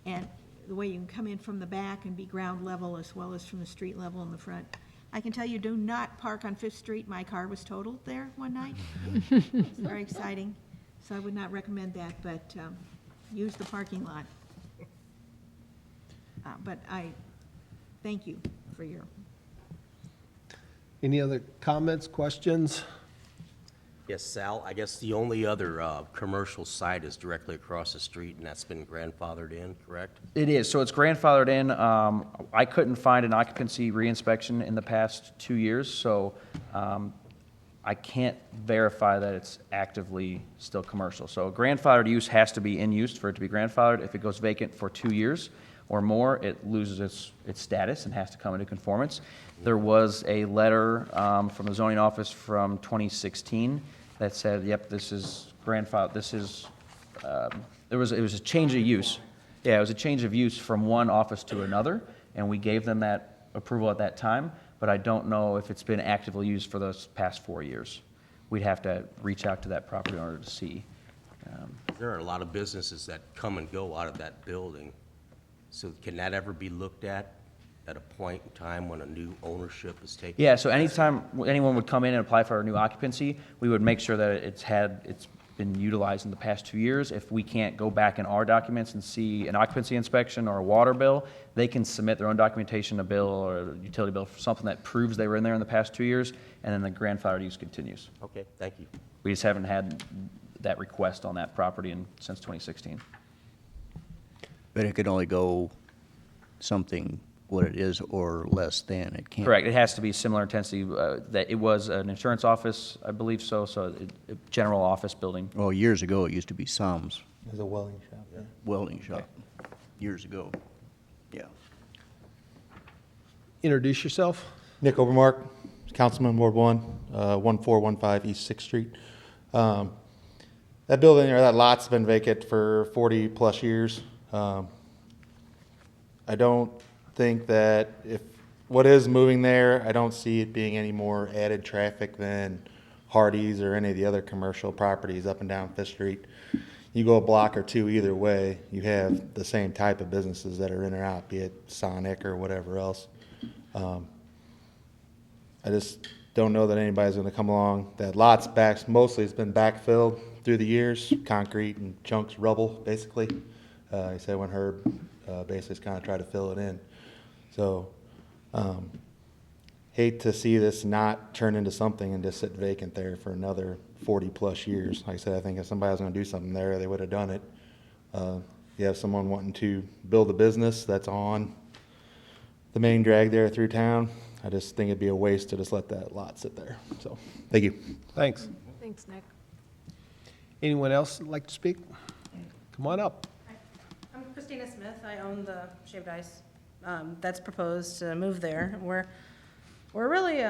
[SPEAKER 12] And the way you can come in from the back and be ground level as well as from the street level in the front. I can tell you, do not park on Fifth Street. My car was totaled there one night. It's very exciting, so I would not recommend that, but use the parking lot. But I thank you for your,
[SPEAKER 4] Any other comments, questions?
[SPEAKER 3] Yes, Sal, I guess the only other commercial site is directly across the street, and that's been grandfathered in, correct?
[SPEAKER 2] it is, so it's grandfathered in. I couldn't find an occupancy reinspection in the past 2 years, so I can't verify that it's actively still commercial. So a grandfathered use has to be in use for it to be grandfathered. If it goes vacant for 2 years or more, it loses its status and has to come into conformance. There was a letter from the zoning office from 2016 that said, yep, this is grandfathered, this is, it was a change of use. Yeah, it was a change of use from one office to another, and we gave them that approval at that time, but I don't know if it's been actively used for those past 4 years. We'd have to reach out to that property owner to see.
[SPEAKER 3] There are a lot of businesses that come and go out of that building. So can that ever be looked at a point in time when a new ownership is taken?
[SPEAKER 2] Yeah, so anytime anyone would come in and apply for a new occupancy, we would make sure that it's been utilized in the past 2 years. If we can't go back in our documents and see an occupancy inspection or a water bill, they can submit their own documentation, a bill or a utility bill for something that proves they were in there in the past 2 years, and then the grandfathered use continues.
[SPEAKER 3] Okay, thank you.
[SPEAKER 2] We just haven't had that request on that property since 2016.
[SPEAKER 6] But it could only go something what it is or less than. It can't.
[SPEAKER 2] Correct. It has to be similar intensity. That it was an insurance office, I believe so, a general office building.
[SPEAKER 6] Well, years ago, it used to be Sam's
[SPEAKER 13] There's a welding shop, yeah.
[SPEAKER 6] welding shop, years ago. Yeah.
[SPEAKER 4] Introduce yourself.
[SPEAKER 13] Nick Overmark, Councilman Ward 1, 1415 East 6th Street. That building, or that lot's been vacant for 40-plus years. I don't think that if what is moving there, I don't see it being any more added traffic than Hardee's or any of the other commercial properties up and down Fifth Street. You go a block or two either way, you have the same type of businesses that are in or out, be it Sonic or whatever else. I just don't know that anybody's going to come along. That lot's back, mostly it's been backfilled through the years, concrete and chunks, rubble, basically. He said when Herb basically kind of tried to fill it in. So, hate to see this not turn into something and just sit vacant there for another 40-plus years. Like I said, I think if somebody was going to do something there, they would have done it. You have someone wanting to build a business that's on the main drag there through town. I just think it'd be a waste to just let that lot sit there. So, thank you.
[SPEAKER 4] Thanks.
[SPEAKER 1] Thanks, Nick.
[SPEAKER 4] Anyone else that'd like to speak? Come on up.
[SPEAKER 14] I'm Christina Smith. I own the Shaved Ice that's proposed to move there. We're really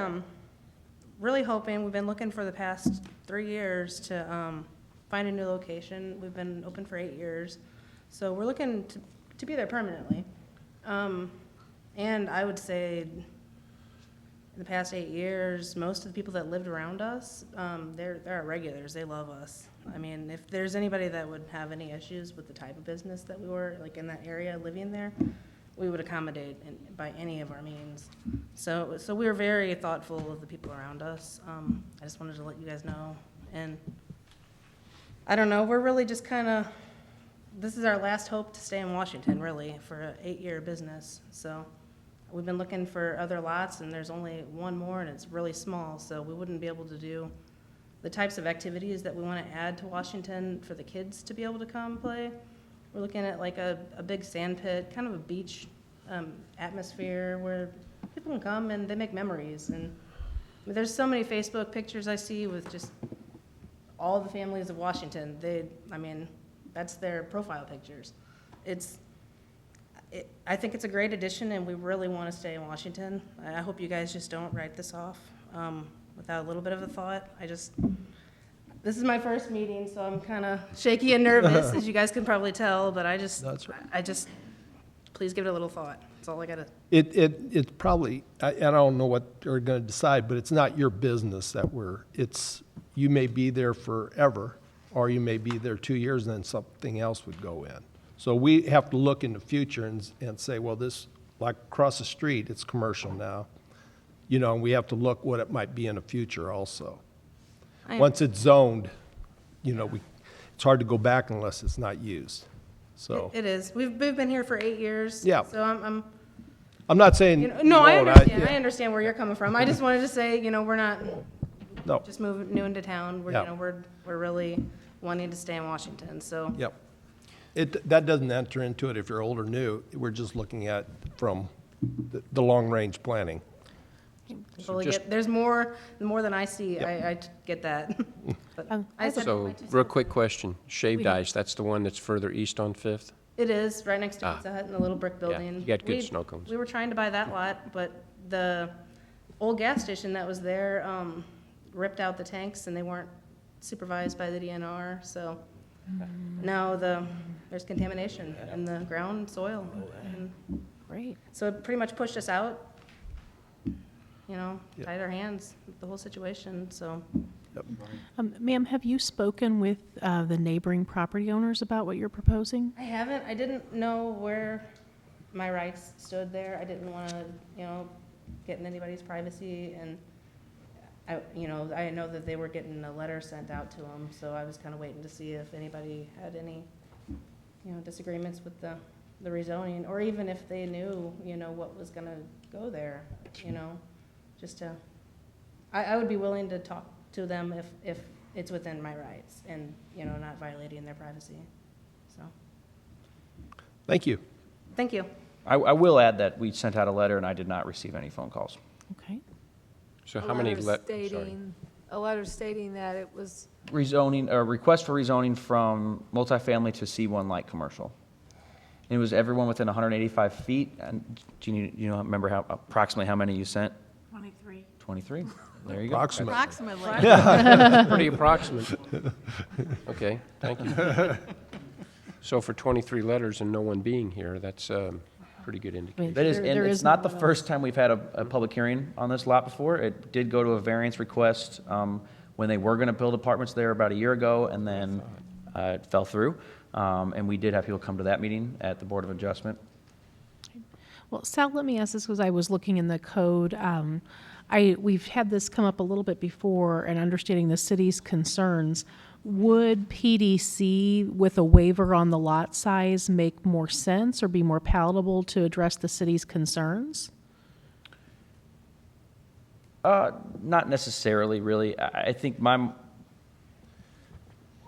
[SPEAKER 14] really hoping. We've been looking for the past 3 years to find a new location. We've been open for 8 years, so we're looking to be there permanently. And I would say in the past 8 years, most of the people that lived around us, they're our regulars. They love us. I mean, if there's anybody that would have any issues with the type of business that we were, like in that area, living there, we would accommodate by any of our means. So we were very thoughtful of the people around us. I just wanted to let you guys know. And I don't know, we're really just kind of, this is our last hope to stay in Washington, really, for an 8-year business. So we've been looking for other lots, and there's only one more, and it's really small, so we wouldn't be able to do the types of activities that we want to add to Washington for the kids to be able to come play. We're looking at like a big sand pit, kind of a beach atmosphere where people can come and they make memories. And there's so many Facebook pictures I see with just all the families of Washington. I mean, that's their profile pictures. I think it's a great addition, and we really want to stay in Washington. I hope you guys just don't write this off without a little bit of a thought. This is my first meeting, so I'm kind of shaky and nervous, as you guys can probably tell, but
[SPEAKER 4] That's right.
[SPEAKER 14] Please give it a little thought. That's all I got to.
[SPEAKER 4] It's probably, I don't know what they're going to decide, but it's not your business you may be there forever, or you may be there 2 years and then something else would go in. So we have to look in the future and say, well, this, like across the street, it's commercial now. You know, and we have to look what it might be in the future also. Once it's zoned, you know, it's hard to go back unless it's not used, so.
[SPEAKER 14] It is. We've been here for 8 years.
[SPEAKER 4] Yeah.
[SPEAKER 14] So I'm
[SPEAKER 4] I'm not saying.
[SPEAKER 14] no,
[SPEAKER 4] you
[SPEAKER 14] I
[SPEAKER 4] won't.
[SPEAKER 14] understand. I understand where you're coming from. I just wanted to say, we're not
[SPEAKER 4] No,
[SPEAKER 14] just moving new into town.
[SPEAKER 4] Yeah.
[SPEAKER 14] We're really wanting to stay in Washington, so.
[SPEAKER 4] yep. That doesn't enter into it if you're old or new. We're just looking at from the long-range planning.
[SPEAKER 14] Totally
[SPEAKER 7] just-
[SPEAKER 14] get, there's more than I see. I get that. But I said,
[SPEAKER 7] So, real quick question. Shaved Ice, that's the one that's further east on Fifth?
[SPEAKER 14] it is right next to Pizza Hut in the little brick building.
[SPEAKER 7] you got good snow cones.
[SPEAKER 14] We were trying to buy that lot, but the old gas station that was there ripped out the tanks, and they weren't supervised by the DNR, so now there's contamination in the ground soil. And
[SPEAKER 9] Great.
[SPEAKER 14] so it pretty much pushed us out, tied our hands with the whole situation, so.
[SPEAKER 9] Ma'am, have you spoken with the neighboring property owners about what you're proposing?
[SPEAKER 14] I haven't. I didn't know where my rights stood there. I didn't want to, get in anybody's privacy, and I know that they were getting a letter sent out to them, so I was kind of waiting to see if anybody had any, disagreements with the rezoning, or even if they knew, what was going to go there, just to. I would be willing to talk to them if it's within my rights and, not violating their privacy. So,
[SPEAKER 4] Thank you.
[SPEAKER 14] thank you.
[SPEAKER 2] I will add that we sent out a letter and I did not receive any phone calls.
[SPEAKER 9] Okay.
[SPEAKER 7] So how many,
[SPEAKER 1] A letter stating that it was,
[SPEAKER 2] Rezoning, or request for rezoning from multifamily to C1 light commercial. And it was everyone within 185 feet, and do you remember approximately how many you sent?
[SPEAKER 5] 23.
[SPEAKER 2] 23? There you go.
[SPEAKER 4] Approximately.
[SPEAKER 1] approximately.
[SPEAKER 7] Pretty approximate. Okay, thank you. So for 23 letters and no one being here, that's a pretty good indicator.
[SPEAKER 2] That is,
[SPEAKER 9] There-
[SPEAKER 2] and
[SPEAKER 9] there
[SPEAKER 2] it's
[SPEAKER 9] is
[SPEAKER 2] not
[SPEAKER 9] no
[SPEAKER 2] the
[SPEAKER 9] one
[SPEAKER 2] first time we've had a public hearing on this lot before. It did go to a variance request when they were going to build apartments there about a year ago, and then it fell through. And we did have people come to that meeting at the Board of Adjustment.
[SPEAKER 9] Well, Sal, let me ask this because I was looking in the code. We've had this come up a little bit before, and understanding the city's concerns. Would PDC with a waiver on the lot size make more sense or be more palatable to address the city's concerns?
[SPEAKER 2] Not necessarily, really. I think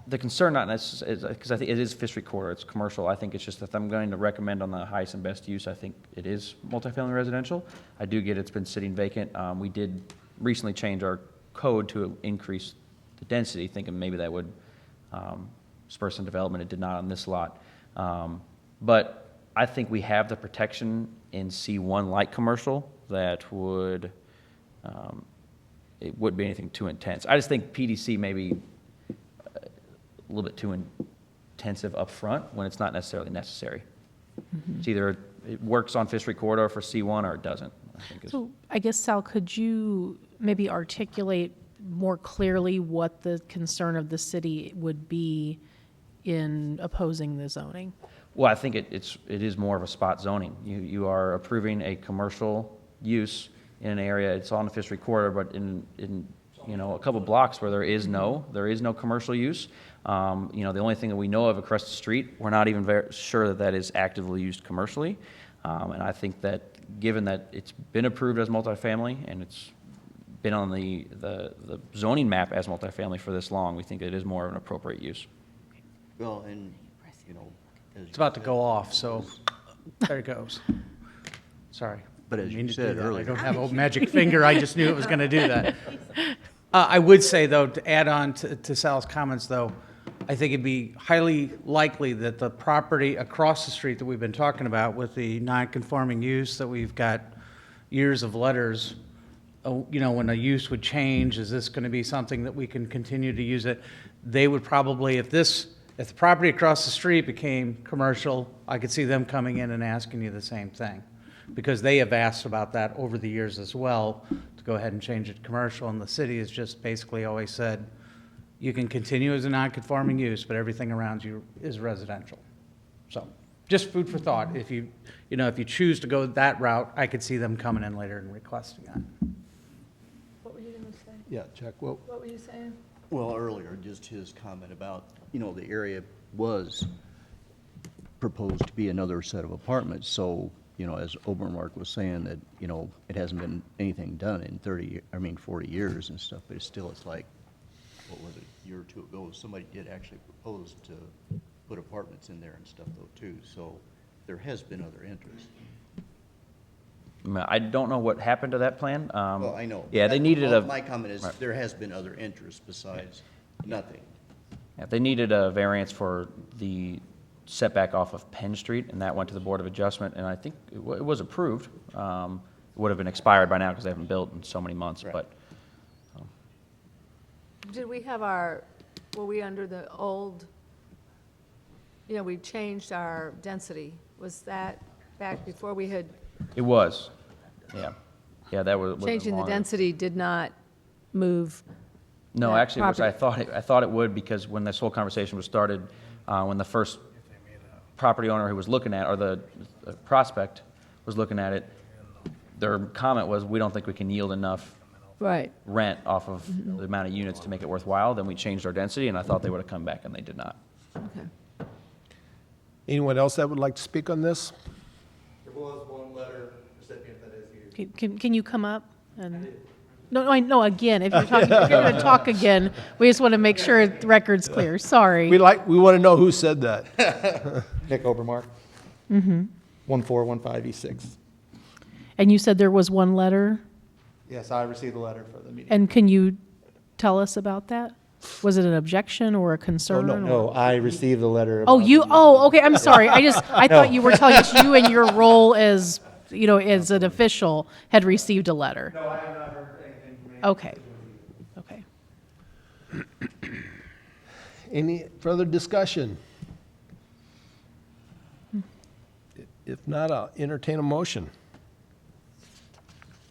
[SPEAKER 2] the concern not necessarily, because I think it is fishery corridor, it's commercial. I think it's just that if I'm going to recommend on the highest and best use, I think it is multifamily residential. I do get it's been sitting vacant. We did recently change our code to increase the density, thinking maybe that would spur some development. It did not on this lot. But I think we have the protection in C1 light commercial that would, it wouldn't be anything too intense. I just think PDC may be a little bit too intensive up front when it's not necessarily necessary. It's either it works on fishery corridor for C1 or it doesn't. I think
[SPEAKER 9] So I guess, Sal, could you maybe articulate more clearly what the concern of the city would be in opposing the zoning?
[SPEAKER 2] Well, I think it is more of a spot zoning. You are approving a commercial use in an area, it's on the fishery corridor, but in a couple blocks where there is no commercial use. The only thing that we know of across the street, we're not even very sure that is actively used commercially. And I think that given that it's been approved as multifamily and it's been on the zoning map as multifamily for this long, we think it is more of an appropriate use.
[SPEAKER 6] Well, and,
[SPEAKER 15] It's about to go off, so there it goes. Sorry.
[SPEAKER 6] But as
[SPEAKER 15] Didn't
[SPEAKER 6] you
[SPEAKER 15] mean to
[SPEAKER 6] said
[SPEAKER 15] do that.
[SPEAKER 6] earlier.
[SPEAKER 15] I don't have a magic finger, I just knew it was going to do that. I would say, though, to add on to Sal's comments, though, I think it'd be highly likely that the property across the street that we've been talking about with the non-conforming use that we've got years of letters, when a use would change, is this going to be something that we can continue to use it? They would probably, if the property across the street became commercial, I could see them coming in and asking you the same thing. Because they have asked about that over the years as well, to go ahead and change it to commercial, and the city has just basically always said, you can continue as a non-conforming use, but everything around you is residential. So, just food for thought. If you choose to go that route, I could see them coming in later and requesting that.
[SPEAKER 1] What were you going to say?
[SPEAKER 4] Yeah, Chuck, well,
[SPEAKER 1] What were you saying?
[SPEAKER 6] Well, earlier, just his comment about, the area was proposed to be another set of apartments, so, as Obermark was saying, that, it hasn't been anything done in 40 years and stuff, but it's like, what was it, a year or two ago, somebody did actually propose to put apartments in there and stuff though, too, so there has been other interest.
[SPEAKER 2] I don't know what happened to that plan.
[SPEAKER 6] Well, I know.
[SPEAKER 2] Yeah, they needed a.
[SPEAKER 6] My comment is,
[SPEAKER 2] Right.
[SPEAKER 6] there has been other interest besides nothing.
[SPEAKER 2] Yeah, they needed a variance for the setback off of Penn Street, and that went to the Board of Adjustment, and I think it was approved. It would have been expired by now because they haven't built in so many months,
[SPEAKER 6] Right.
[SPEAKER 2] but.
[SPEAKER 1] Did we have were we under the old, we changed our density. Was that back before we had,
[SPEAKER 2] It was, yeah. Yeah, that was.
[SPEAKER 1] changing the
[SPEAKER 2] longer.
[SPEAKER 1] density did not move?
[SPEAKER 2] No,
[SPEAKER 1] that
[SPEAKER 2] actually, I
[SPEAKER 1] property?
[SPEAKER 2] thought it would, because when this whole conversation was started, when the first property owner who was looking at, or the prospect was looking at it, their comment was, we don't think we can yield enough
[SPEAKER 1] Right.
[SPEAKER 2] rent off of the amount of units to make it worthwhile. Then we changed our density, and I thought they would have come back, and they did not.
[SPEAKER 1] Okay.
[SPEAKER 4] anyone else that would like to speak on this?
[SPEAKER 13] There was one letter recipient that is used.
[SPEAKER 9] Can you come up and? No, again, if you're talking, if you're going to talk again, we just want to make sure the record's clear. Sorry.
[SPEAKER 4] We want to know who said that.
[SPEAKER 13] Nick Obermark. 1415E6.
[SPEAKER 9] And you said there was one letter,
[SPEAKER 13] Yes, I received a letter for the meeting.
[SPEAKER 9] and can you tell us about that? Was it an objection or a concern? or-
[SPEAKER 13] No, I received a letter.
[SPEAKER 9] Oh,
[SPEAKER 13] about
[SPEAKER 9] okay, I'm sorry. I thought you were telling us you and your role as, as an official had received a letter.
[SPEAKER 13] No, I have not heard anything from anyone.
[SPEAKER 9] Okay.
[SPEAKER 4] Any further discussion? If not, I'll entertain a motion.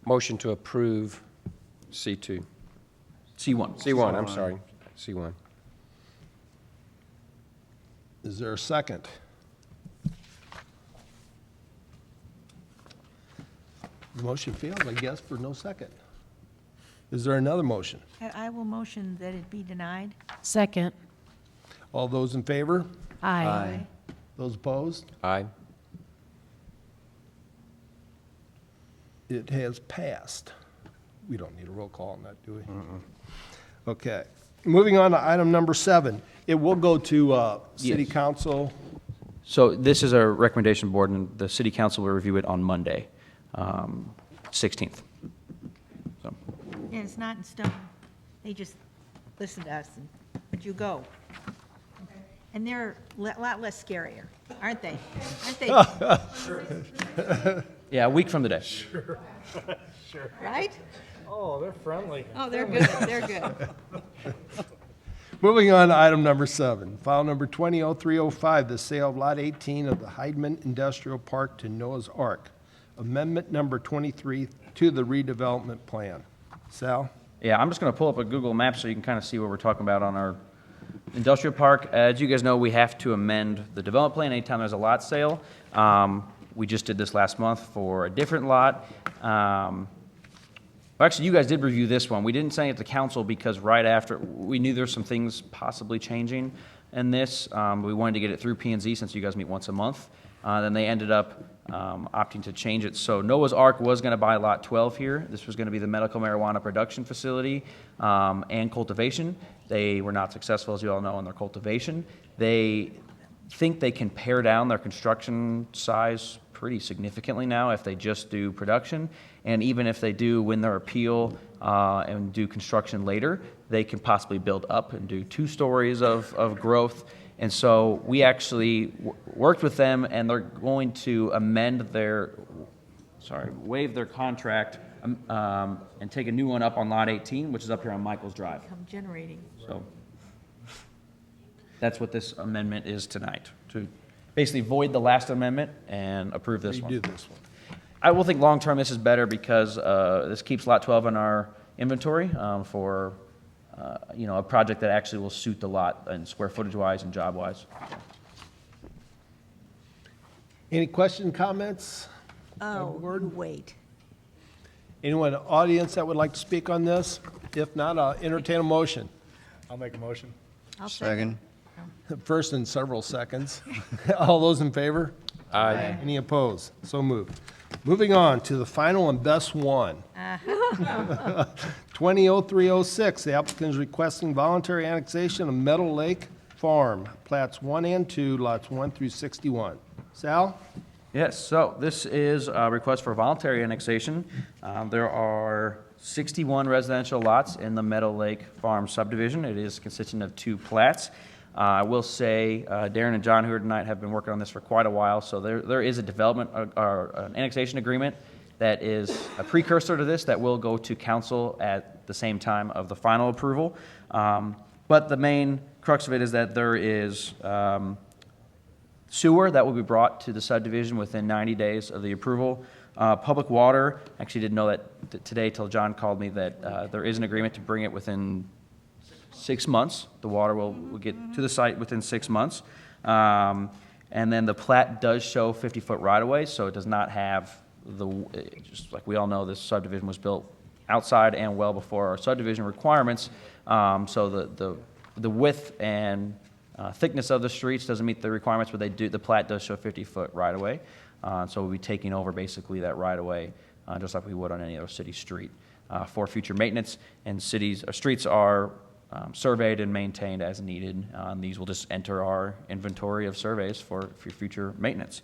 [SPEAKER 7] Motion to approve C2.
[SPEAKER 2] C1.
[SPEAKER 7] C1, I'm sorry, C1.
[SPEAKER 4] Is there a second? The motion fails, I guess, for no second. Is there another motion?
[SPEAKER 12] I will motion that it be denied.
[SPEAKER 9] Second.
[SPEAKER 4] All those in favor?
[SPEAKER 9] Aye.
[SPEAKER 4] Those opposed?
[SPEAKER 7] Aye.
[SPEAKER 4] It has passed. We don't need a roll call on that, do we? Okay. Moving on to item number 7. It will go to City
[SPEAKER 2] Yes.
[SPEAKER 4] Council.
[SPEAKER 2] So this is a recommendation board, and the city council will review it on Monday, 16th. So,
[SPEAKER 12] And it's not in stone. They just listen to us, but you go. And they're a lot less scarier, aren't they? Aren't they?
[SPEAKER 2] yeah, a week from today.
[SPEAKER 12] Right?
[SPEAKER 15] Oh, they're friendly.
[SPEAKER 12] Oh, they're good, they're good.
[SPEAKER 4] Moving on to item number 7, file number 200305, the sale of Lot 18 of the Heidman Industrial Park to Noah's Ark. Amendment number 23 to the redevelopment plan. Sal?
[SPEAKER 2] Yeah, I'm just going to pull up a Google map so you can kind of see what we're talking about on our industrial park. As you guys know, we have to amend the development plan anytime there's a lot sale. We just did this last month for a different lot. Well, actually, you guys did review this one. We didn't send it to council because right after, we knew there's some things possibly changing in this. We wanted to get it through P&Z since you guys meet once a month. Then they ended up opting to change it. So Noah's Ark was going to buy Lot 12 here. This was going to be the medical marijuana production facility and cultivation. They were not successful, as you all know, in their cultivation. They think they can pare down their construction size pretty significantly now if they just do production. And even if they do win their appeal and do construction later, they can possibly build up and do 2 stories of growth. And so we actually worked with them, and they're going to waive their contract and take a new one up on Lot 18, which is up here on Michael's Drive.
[SPEAKER 12] Come generating.
[SPEAKER 2] So that's what this amendment is tonight, to basically void the last amendment and approve this one.
[SPEAKER 4] Redo this one.
[SPEAKER 2] I will think long-term this is better because this keeps Lot 12 in our inventory for a project that actually will suit the lot and square footage-wise and job-wise.
[SPEAKER 4] Any question, comments?
[SPEAKER 12] Oh, wait.
[SPEAKER 4] Anyone in the audience that would like to speak on this? If not, I'll entertain a motion.
[SPEAKER 8] I'll make a motion.
[SPEAKER 12] I'll
[SPEAKER 6] Second.
[SPEAKER 4] First in several seconds. All those in favor?
[SPEAKER 7] Aye.
[SPEAKER 4] Any opposed? So moved. Moving on to the final and best one. 200306, the applicant is requesting voluntary annexation of Meadow Lake Farm, plats 1 and 2, lots 1 through 61. Sal?
[SPEAKER 2] Yes, so this is a request for voluntary annexation. There are 61 residential lots in the Meadow Lake Farm subdivision. It is consisting of 2 plats. I will say Darren and John, who are tonight, have been working on this for quite a while, so there is a development or an annexation agreement that is a precursor to this that will go to council at the same time of the final approval. But the main crux of it is that there is sewer that will be brought to the subdivision within 90 days of the approval. Public water, actually didn't know that today till John called me that there is an agreement to bring it within 6 months. The water will get to the site within 6 months. And then the plat does show 50-foot right-of-way, so it does not have just like we all know, this subdivision was built outside and well before our subdivision requirements. So the width and thickness of the streets doesn't meet the requirements, but the plat does show 50-foot right-of-way. So we'll be taking over basically that right-of-way, just like we would on any other city street, for future maintenance. And streets are surveyed and maintained as needed. These will just enter our inventory of surveys for future maintenance.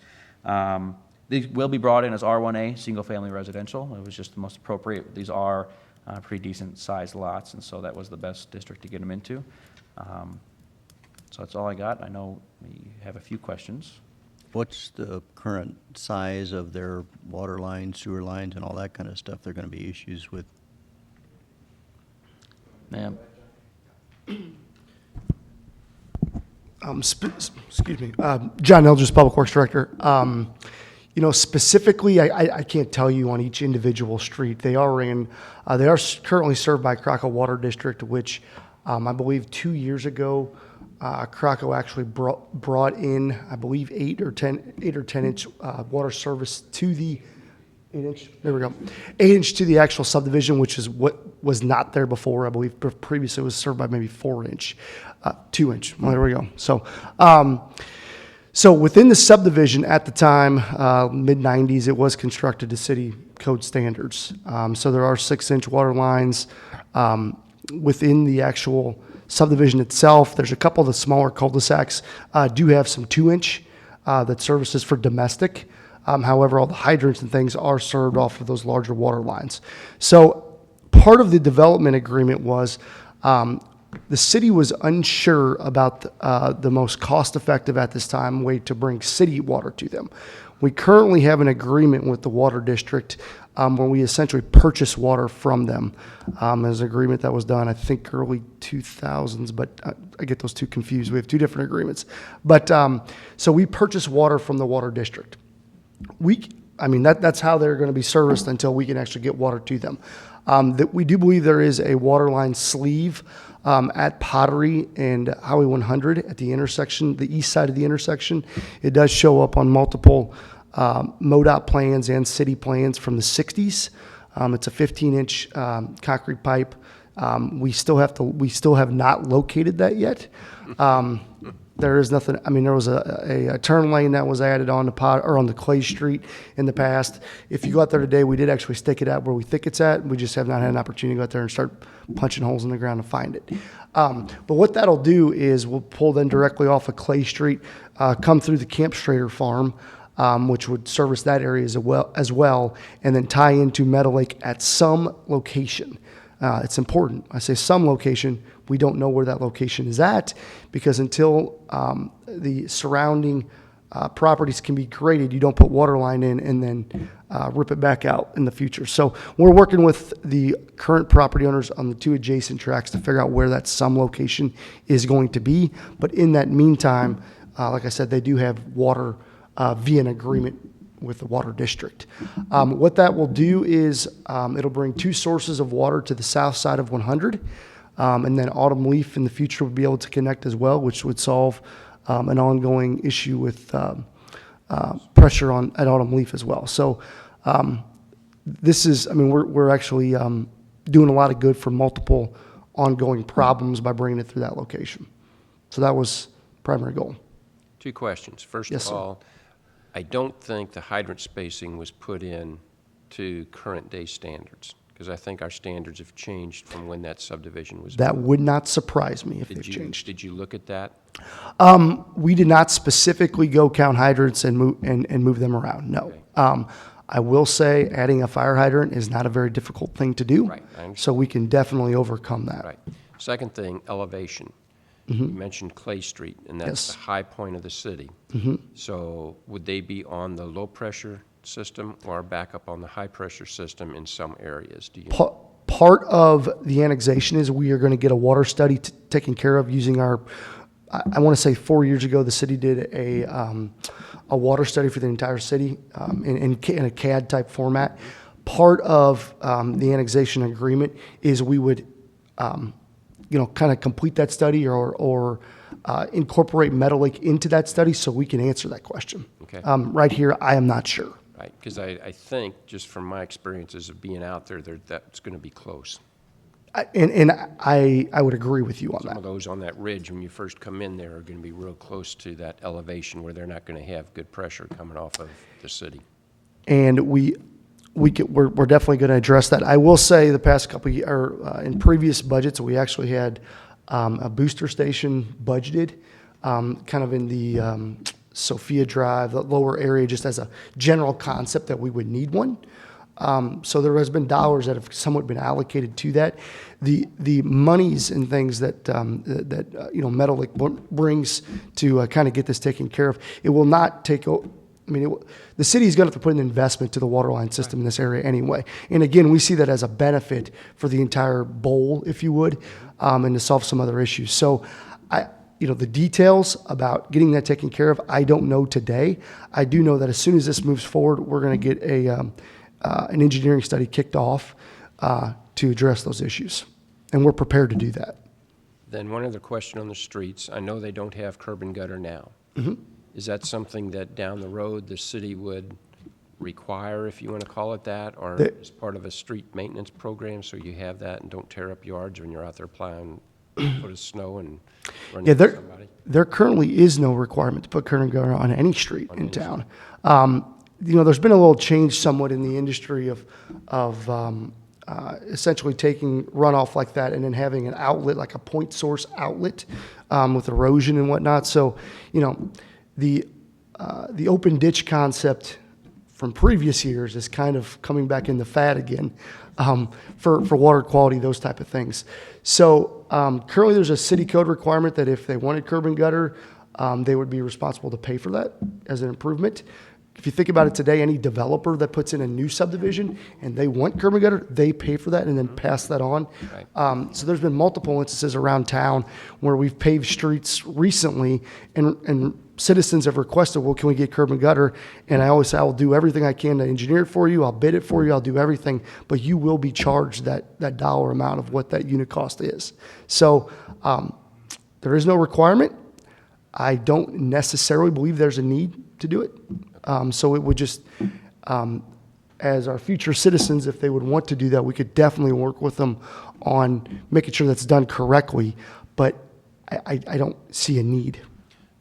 [SPEAKER 2] These will be brought in as R1A, single-family residential. It was just the most appropriate. These are pretty decent-sized lots, and so that was the best district to get them into. So that's all I got. I know we have a few questions.
[SPEAKER 6] What's the current size of their water lines, sewer lines, and all that kind of stuff there going to be issues with?
[SPEAKER 2] Ma'am?
[SPEAKER 16] Excuse me, John Eldridge, Public Works Director. Specifically, I can't tell you on each individual street. They are currently served by Krakow Water District, which I believe 2 years ago, Krakow actually brought in, I believe, 8 or 10 inch water service to the 8-inch. There we go. 8-inch to the actual subdivision, which is what was not there before. I believe previously it was served by maybe 4-inch, 2-inch. Well, there we go. So within the subdivision at the time, mid-90s, it was constructed to city code standards. So there are 6-inch water lines within the actual subdivision itself. There's a couple of the smaller cul-de-sacs do have some 2-inch that services for domestic. However, all the hydrants and things are served off of those larger water lines. So part of the development agreement was the city was unsure about the most cost-effective at this time way to bring city water to them. We currently have an agreement with the water district where we essentially purchase water from them. There's an agreement that was done, I think, early 2000s, but I get those two confused. We have 2 different agreements. But so we purchase water from the water district. That's how they're going to be serviced until we can actually get water to them. that we do believe there is a water line sleeve at Pottery and Highway 100 at the intersection, the east side of the intersection. It does show up on multiple MoDOT plans and city plans from the 60s. It's a 15-inch concrete pipe. We still have not located that yet. There is nothing, I mean, there was a turn lane that was added on on the Clay Street in the past. If you go out there today, we did actually stake it out where we think it's at. We just have not had an opportunity to go out there and start punching holes in the ground to find it. But what that'll do is we'll pull then directly off of Clay Street, come through the Camp Strader Farm, which would service that area as well, and then tie into Meadow Lake at some location. It's important. I say some location. We don't know where that location is at because until the surrounding properties can be graded, you don't put water line in and then rip it back out in the future. So we're working with the current property owners on the two adjacent tracks to figure out where that some location is going to be. But in that meantime, like I said, they do have water via an agreement with the water district. What that will do is it'll bring two sources of water to the south side of 100, and then Autumn Leaf in the future will be able to connect as well, which would solve an ongoing issue with pressure at Autumn Leaf as well. So this is, I mean, we're actually doing a lot of good for multiple ongoing problems by bringing it through that location. So that was primary goal.
[SPEAKER 7] Two questions. First
[SPEAKER 16] Yes,
[SPEAKER 7] of
[SPEAKER 16] sir.
[SPEAKER 7] all, I don't think the hydrant spacing was put in to current day standards, because I think our standards have changed from when that subdivision was
[SPEAKER 16] That
[SPEAKER 7] built.
[SPEAKER 16] would not surprise me if
[SPEAKER 7] Did
[SPEAKER 16] they've
[SPEAKER 7] you-
[SPEAKER 16] changed.
[SPEAKER 7] Did you look at that?
[SPEAKER 16] We did not specifically go count hydrants and move them around, no. I will say adding a fire hydrant is not a very difficult thing to do.
[SPEAKER 7] Right, I understand.
[SPEAKER 16] So we can definitely overcome that.
[SPEAKER 7] Right. Second thing, elevation. You mentioned Clay Street, and that's
[SPEAKER 16] Yes.
[SPEAKER 7] the high point of the city. So would they be on the low-pressure system or back up on the high-pressure system in some areas? Do you?
[SPEAKER 16] Part of the annexation is we are going to get a water study taken care of using our, I want to say 4 years ago, the city did a water study for the entire city in a CAD type format. Part of the annexation agreement is we would, kind of complete that study or incorporate Meadow Lake into that study so we can answer that question.
[SPEAKER 7] Okay.
[SPEAKER 16] Right here, I am not sure.
[SPEAKER 7] Right, because I think, just from my experiences of being out there, that's going to be close.
[SPEAKER 16] And I would agree with you on
[SPEAKER 7] Some
[SPEAKER 16] that.
[SPEAKER 7] of those on that ridge, when you first come in there, are going to be real close to that elevation where they're not going to have good pressure coming off of the city.
[SPEAKER 16] And we're definitely going to address that. I will say the past couple in previous budgets, we actually had a booster station budgeted, kind of in the Sophia Drive, the lower area, just as a general concept that we would need one. So there has been dollars that have somewhat been allocated to that. The monies and things that Meadow Lake brings to kind of get this taken care of, it will not take. The city is going to have to put an investment to the water line system in this area anyway. And again, we see that as a benefit for the entire bowl, if you would, and to solve some other issues. So, the details about getting that taken care of, I don't know today. I do know that as soon as this moves forward, we're going to get an engineering study kicked off to address those issues. And we're prepared to do that.
[SPEAKER 7] Then one other question on the streets. I know they don't have curb and gutter now. Is that something that down the road the city would require, if you want to call it that, or as part of a street maintenance program, so you have that and don't tear up yards when you're out there plowing a foot of snow and running into somebody?
[SPEAKER 16] There currently is no requirement to put curb and gutter on any street in town. There's been a little change somewhat in the industry of essentially taking runoff like that and then having an outlet, like a point source outlet, with erosion and whatnot. So, the open ditch concept from previous years is kind of coming back in the fad again, for water quality, those type of things. So currently there's a city code requirement that if they wanted curb and gutter, they would be responsible to pay for that as an improvement. If you think about it today, any developer that puts in a new subdivision and they want curb and gutter, they pay for that and then pass that on.
[SPEAKER 7] Right.
[SPEAKER 16] So there's been multiple instances around town where we've paved streets recently and citizens have requested, well, can we get curb and gutter? And I always say, I will do everything I can to engineer it for you. I'll bid it for you. I'll do everything, but you will be charged that dollar amount of what that unit cost is. So there is no requirement. I don't necessarily believe there's a need to do it. So it would just, as our future citizens, if they would want to do that, we could definitely work with them on making sure that's done correctly. But I don't see a need.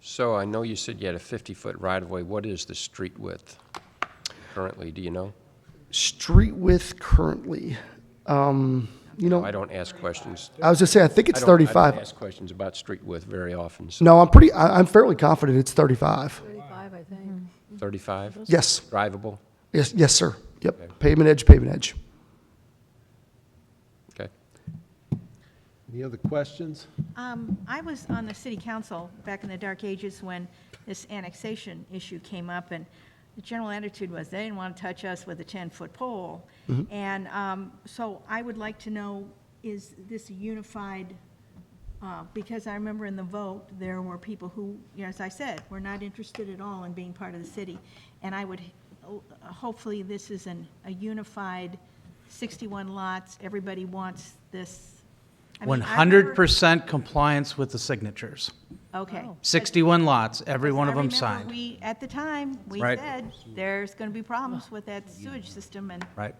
[SPEAKER 7] So I know you said you had a 50-foot right-of-way. What is the street width currently? Do you know?
[SPEAKER 16] Street width currently, you know,
[SPEAKER 7] I don't ask questions.
[SPEAKER 16] I was just saying, I think it's
[SPEAKER 7] I don't
[SPEAKER 16] 35.
[SPEAKER 7] ask questions about street width very often. So
[SPEAKER 16] No, I'm fairly confident it's 35.
[SPEAKER 1] 35, I think.
[SPEAKER 7] 35?
[SPEAKER 16] Yes,
[SPEAKER 7] Drivable?
[SPEAKER 16] yes, sir. Yep,
[SPEAKER 7] Okay.
[SPEAKER 16] pavement edge.
[SPEAKER 7] Okay.
[SPEAKER 4] Any other questions?
[SPEAKER 12] I was on the city council back in the dark ages when this annexation issue came up, and the general attitude was they didn't want to touch us with a 10-foot pole. And so I would like to know, is this a unified, because I remember in the vote, there were people who, you know, as I said, were not interested at all in being part of the city. And I would, hopefully this is a unified 61 lots, everybody wants this. I mean, I've never-
[SPEAKER 15] 100% compliance with the signatures.
[SPEAKER 12] Okay.
[SPEAKER 15] 61 lots, every one of them
[SPEAKER 12] I
[SPEAKER 15] signed.
[SPEAKER 12] remember we, at the time, we
[SPEAKER 15] Right.
[SPEAKER 12] said, there's going to be problems with that sewage system, and
[SPEAKER 15] Right.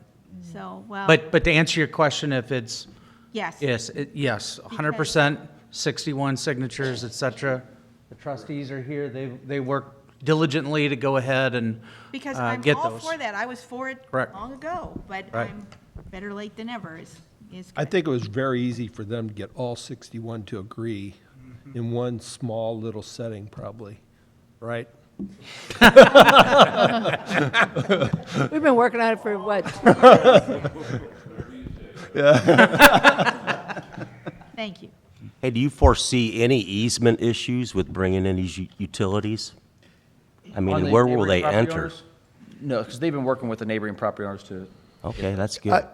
[SPEAKER 12] so, well.
[SPEAKER 15] But to answer your question, if it's,
[SPEAKER 12] Yes.
[SPEAKER 15] yes, 100%, 61 signatures, et cetera. The trustees are here, they work diligently to go ahead and
[SPEAKER 12] Because I'm
[SPEAKER 15] get
[SPEAKER 12] all
[SPEAKER 15] those.
[SPEAKER 12] for that. I was for it
[SPEAKER 15] Correct.
[SPEAKER 12] long ago, but
[SPEAKER 15] Right.
[SPEAKER 12] I'm better late than never is
[SPEAKER 4] I
[SPEAKER 12] good.
[SPEAKER 4] think it was very easy for them to get all 61 to agree in one small little setting, probably, right?
[SPEAKER 1] We've been working on it for what?
[SPEAKER 12] Thank you.
[SPEAKER 3] Hey, do you foresee any easement issues with bringing in these utilities? I
[SPEAKER 2] On
[SPEAKER 3] mean,
[SPEAKER 2] the
[SPEAKER 3] where will
[SPEAKER 2] neighboring
[SPEAKER 3] they
[SPEAKER 2] property
[SPEAKER 3] enter?
[SPEAKER 2] owners? No, because they've been working with the neighboring property owners to.
[SPEAKER 3] Okay, that's good.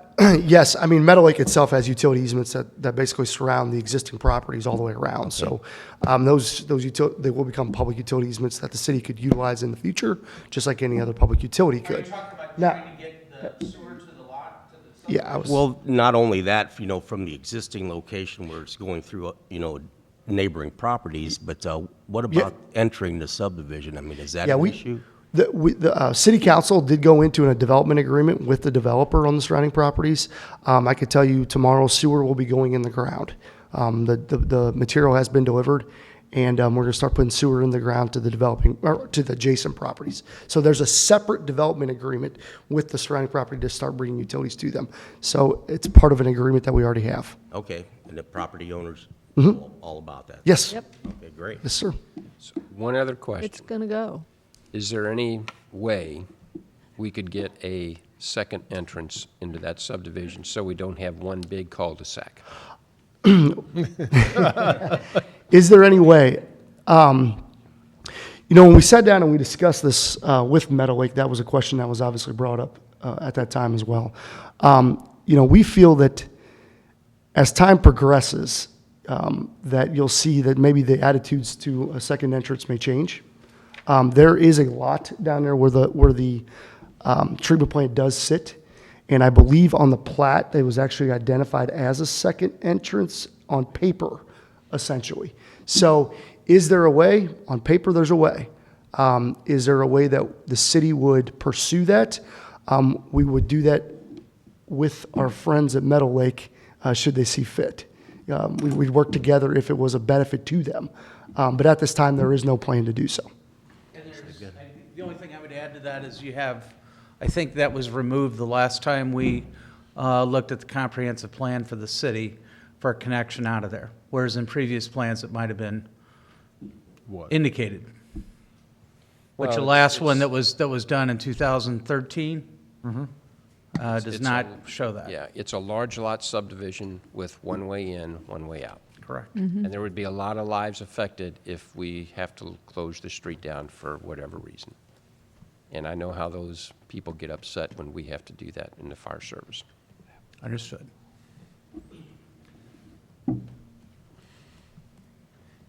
[SPEAKER 16] Yes, I mean, Meadow Lake itself has utility easements that basically surround the existing properties all the way around. So they will become public utility easements that the city could utilize in the future, just like any other public utility could. Now,
[SPEAKER 15] to get the sewer to the lot,
[SPEAKER 16] yeah, I was.
[SPEAKER 3] Well, not only that, you know, from the existing location where it's going through, you know, neighboring properties, but what about entering the subdivision? I mean, is that an issue?
[SPEAKER 16] The city council did go into a development agreement with the developer on the surrounding properties. I could tell you tomorrow sewer will be going in the ground. The material has been delivered, and we're going to start putting sewer in the ground to the adjacent properties. So there's a separate development agreement with the surrounding property to start bringing utilities to them. So it's part of an agreement that we already have.
[SPEAKER 3] Okay, and the property owners know all about that?
[SPEAKER 16] Yes.
[SPEAKER 1] Yep,
[SPEAKER 3] Okay, great.
[SPEAKER 16] Yes, sir.
[SPEAKER 7] One other question.
[SPEAKER 1] it's going to go.
[SPEAKER 7] Is there any way we could get a second entrance into that subdivision so we don't have one big cul-de-sac?
[SPEAKER 16] Is there any way? You know, when we sat down and we discussed this with Meadow Lake, that was a question that was obviously brought up at that time as well. You know, we feel that as time progresses, that you'll see that maybe the attitudes to a second entrance may change. There is a lot down there where the treatment plant does sit, and I believe on the plat, it was actually identified as a second entrance on paper, essentially. So is there a way? On paper, there's a way. Is there a way that the city would pursue that? We would do that with our friends at Meadow Lake, should they see fit. We'd work together if it was a benefit to them. But at this time, there is no plan to do so.
[SPEAKER 15] The only thing I would add to that is you have, I think that was removed the last time we looked at the comprehensive plan for the city for a connection out of there, whereas in previous plans, it might have been indicated. Which the
[SPEAKER 7] Well,
[SPEAKER 15] last one that was done in 2013 does
[SPEAKER 7] It's
[SPEAKER 15] not
[SPEAKER 7] a-
[SPEAKER 15] show that.
[SPEAKER 7] Yeah, it's a large lot subdivision with one way in, one way out.
[SPEAKER 15] Correct.
[SPEAKER 7] And there would be a lot of lives affected if we have to close the street down for whatever reason. And I know how those people get upset when we have to do that in the fire service.
[SPEAKER 15] Understood.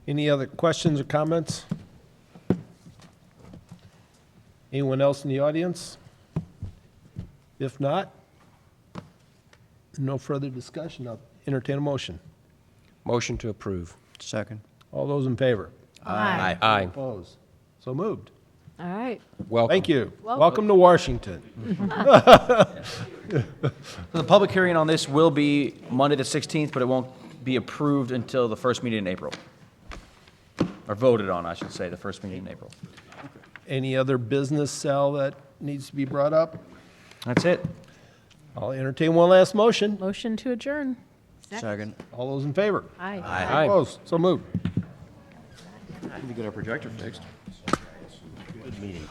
[SPEAKER 4] Any other questions or comments? Anyone else in the audience? If not, no further discussion. I'll entertain a motion.
[SPEAKER 7] Motion to approve.
[SPEAKER 6] Second.
[SPEAKER 4] All those in favor?
[SPEAKER 1] Aye.
[SPEAKER 7] Aye.
[SPEAKER 4] Opposed? So moved.
[SPEAKER 1] All right.
[SPEAKER 7] Welcome.
[SPEAKER 4] Thank you.
[SPEAKER 1] Welcome.
[SPEAKER 4] Welcome to Washington.
[SPEAKER 2] So the public hearing on this will be Monday the 16th, but it won't be approved until the first meeting in April. Or voted on, I should say, the first meeting in April.
[SPEAKER 4] Any other business, Sal, that needs to be brought up?
[SPEAKER 2] That's it.
[SPEAKER 4] I'll entertain one last motion.
[SPEAKER 9] Motion to adjourn.
[SPEAKER 6] Second.
[SPEAKER 4] All those in favor?
[SPEAKER 9] Aye.
[SPEAKER 7] Aye.
[SPEAKER 4] Opposed? So moved.
[SPEAKER 6] We get our projector fixed.
[SPEAKER 3] Good meeting.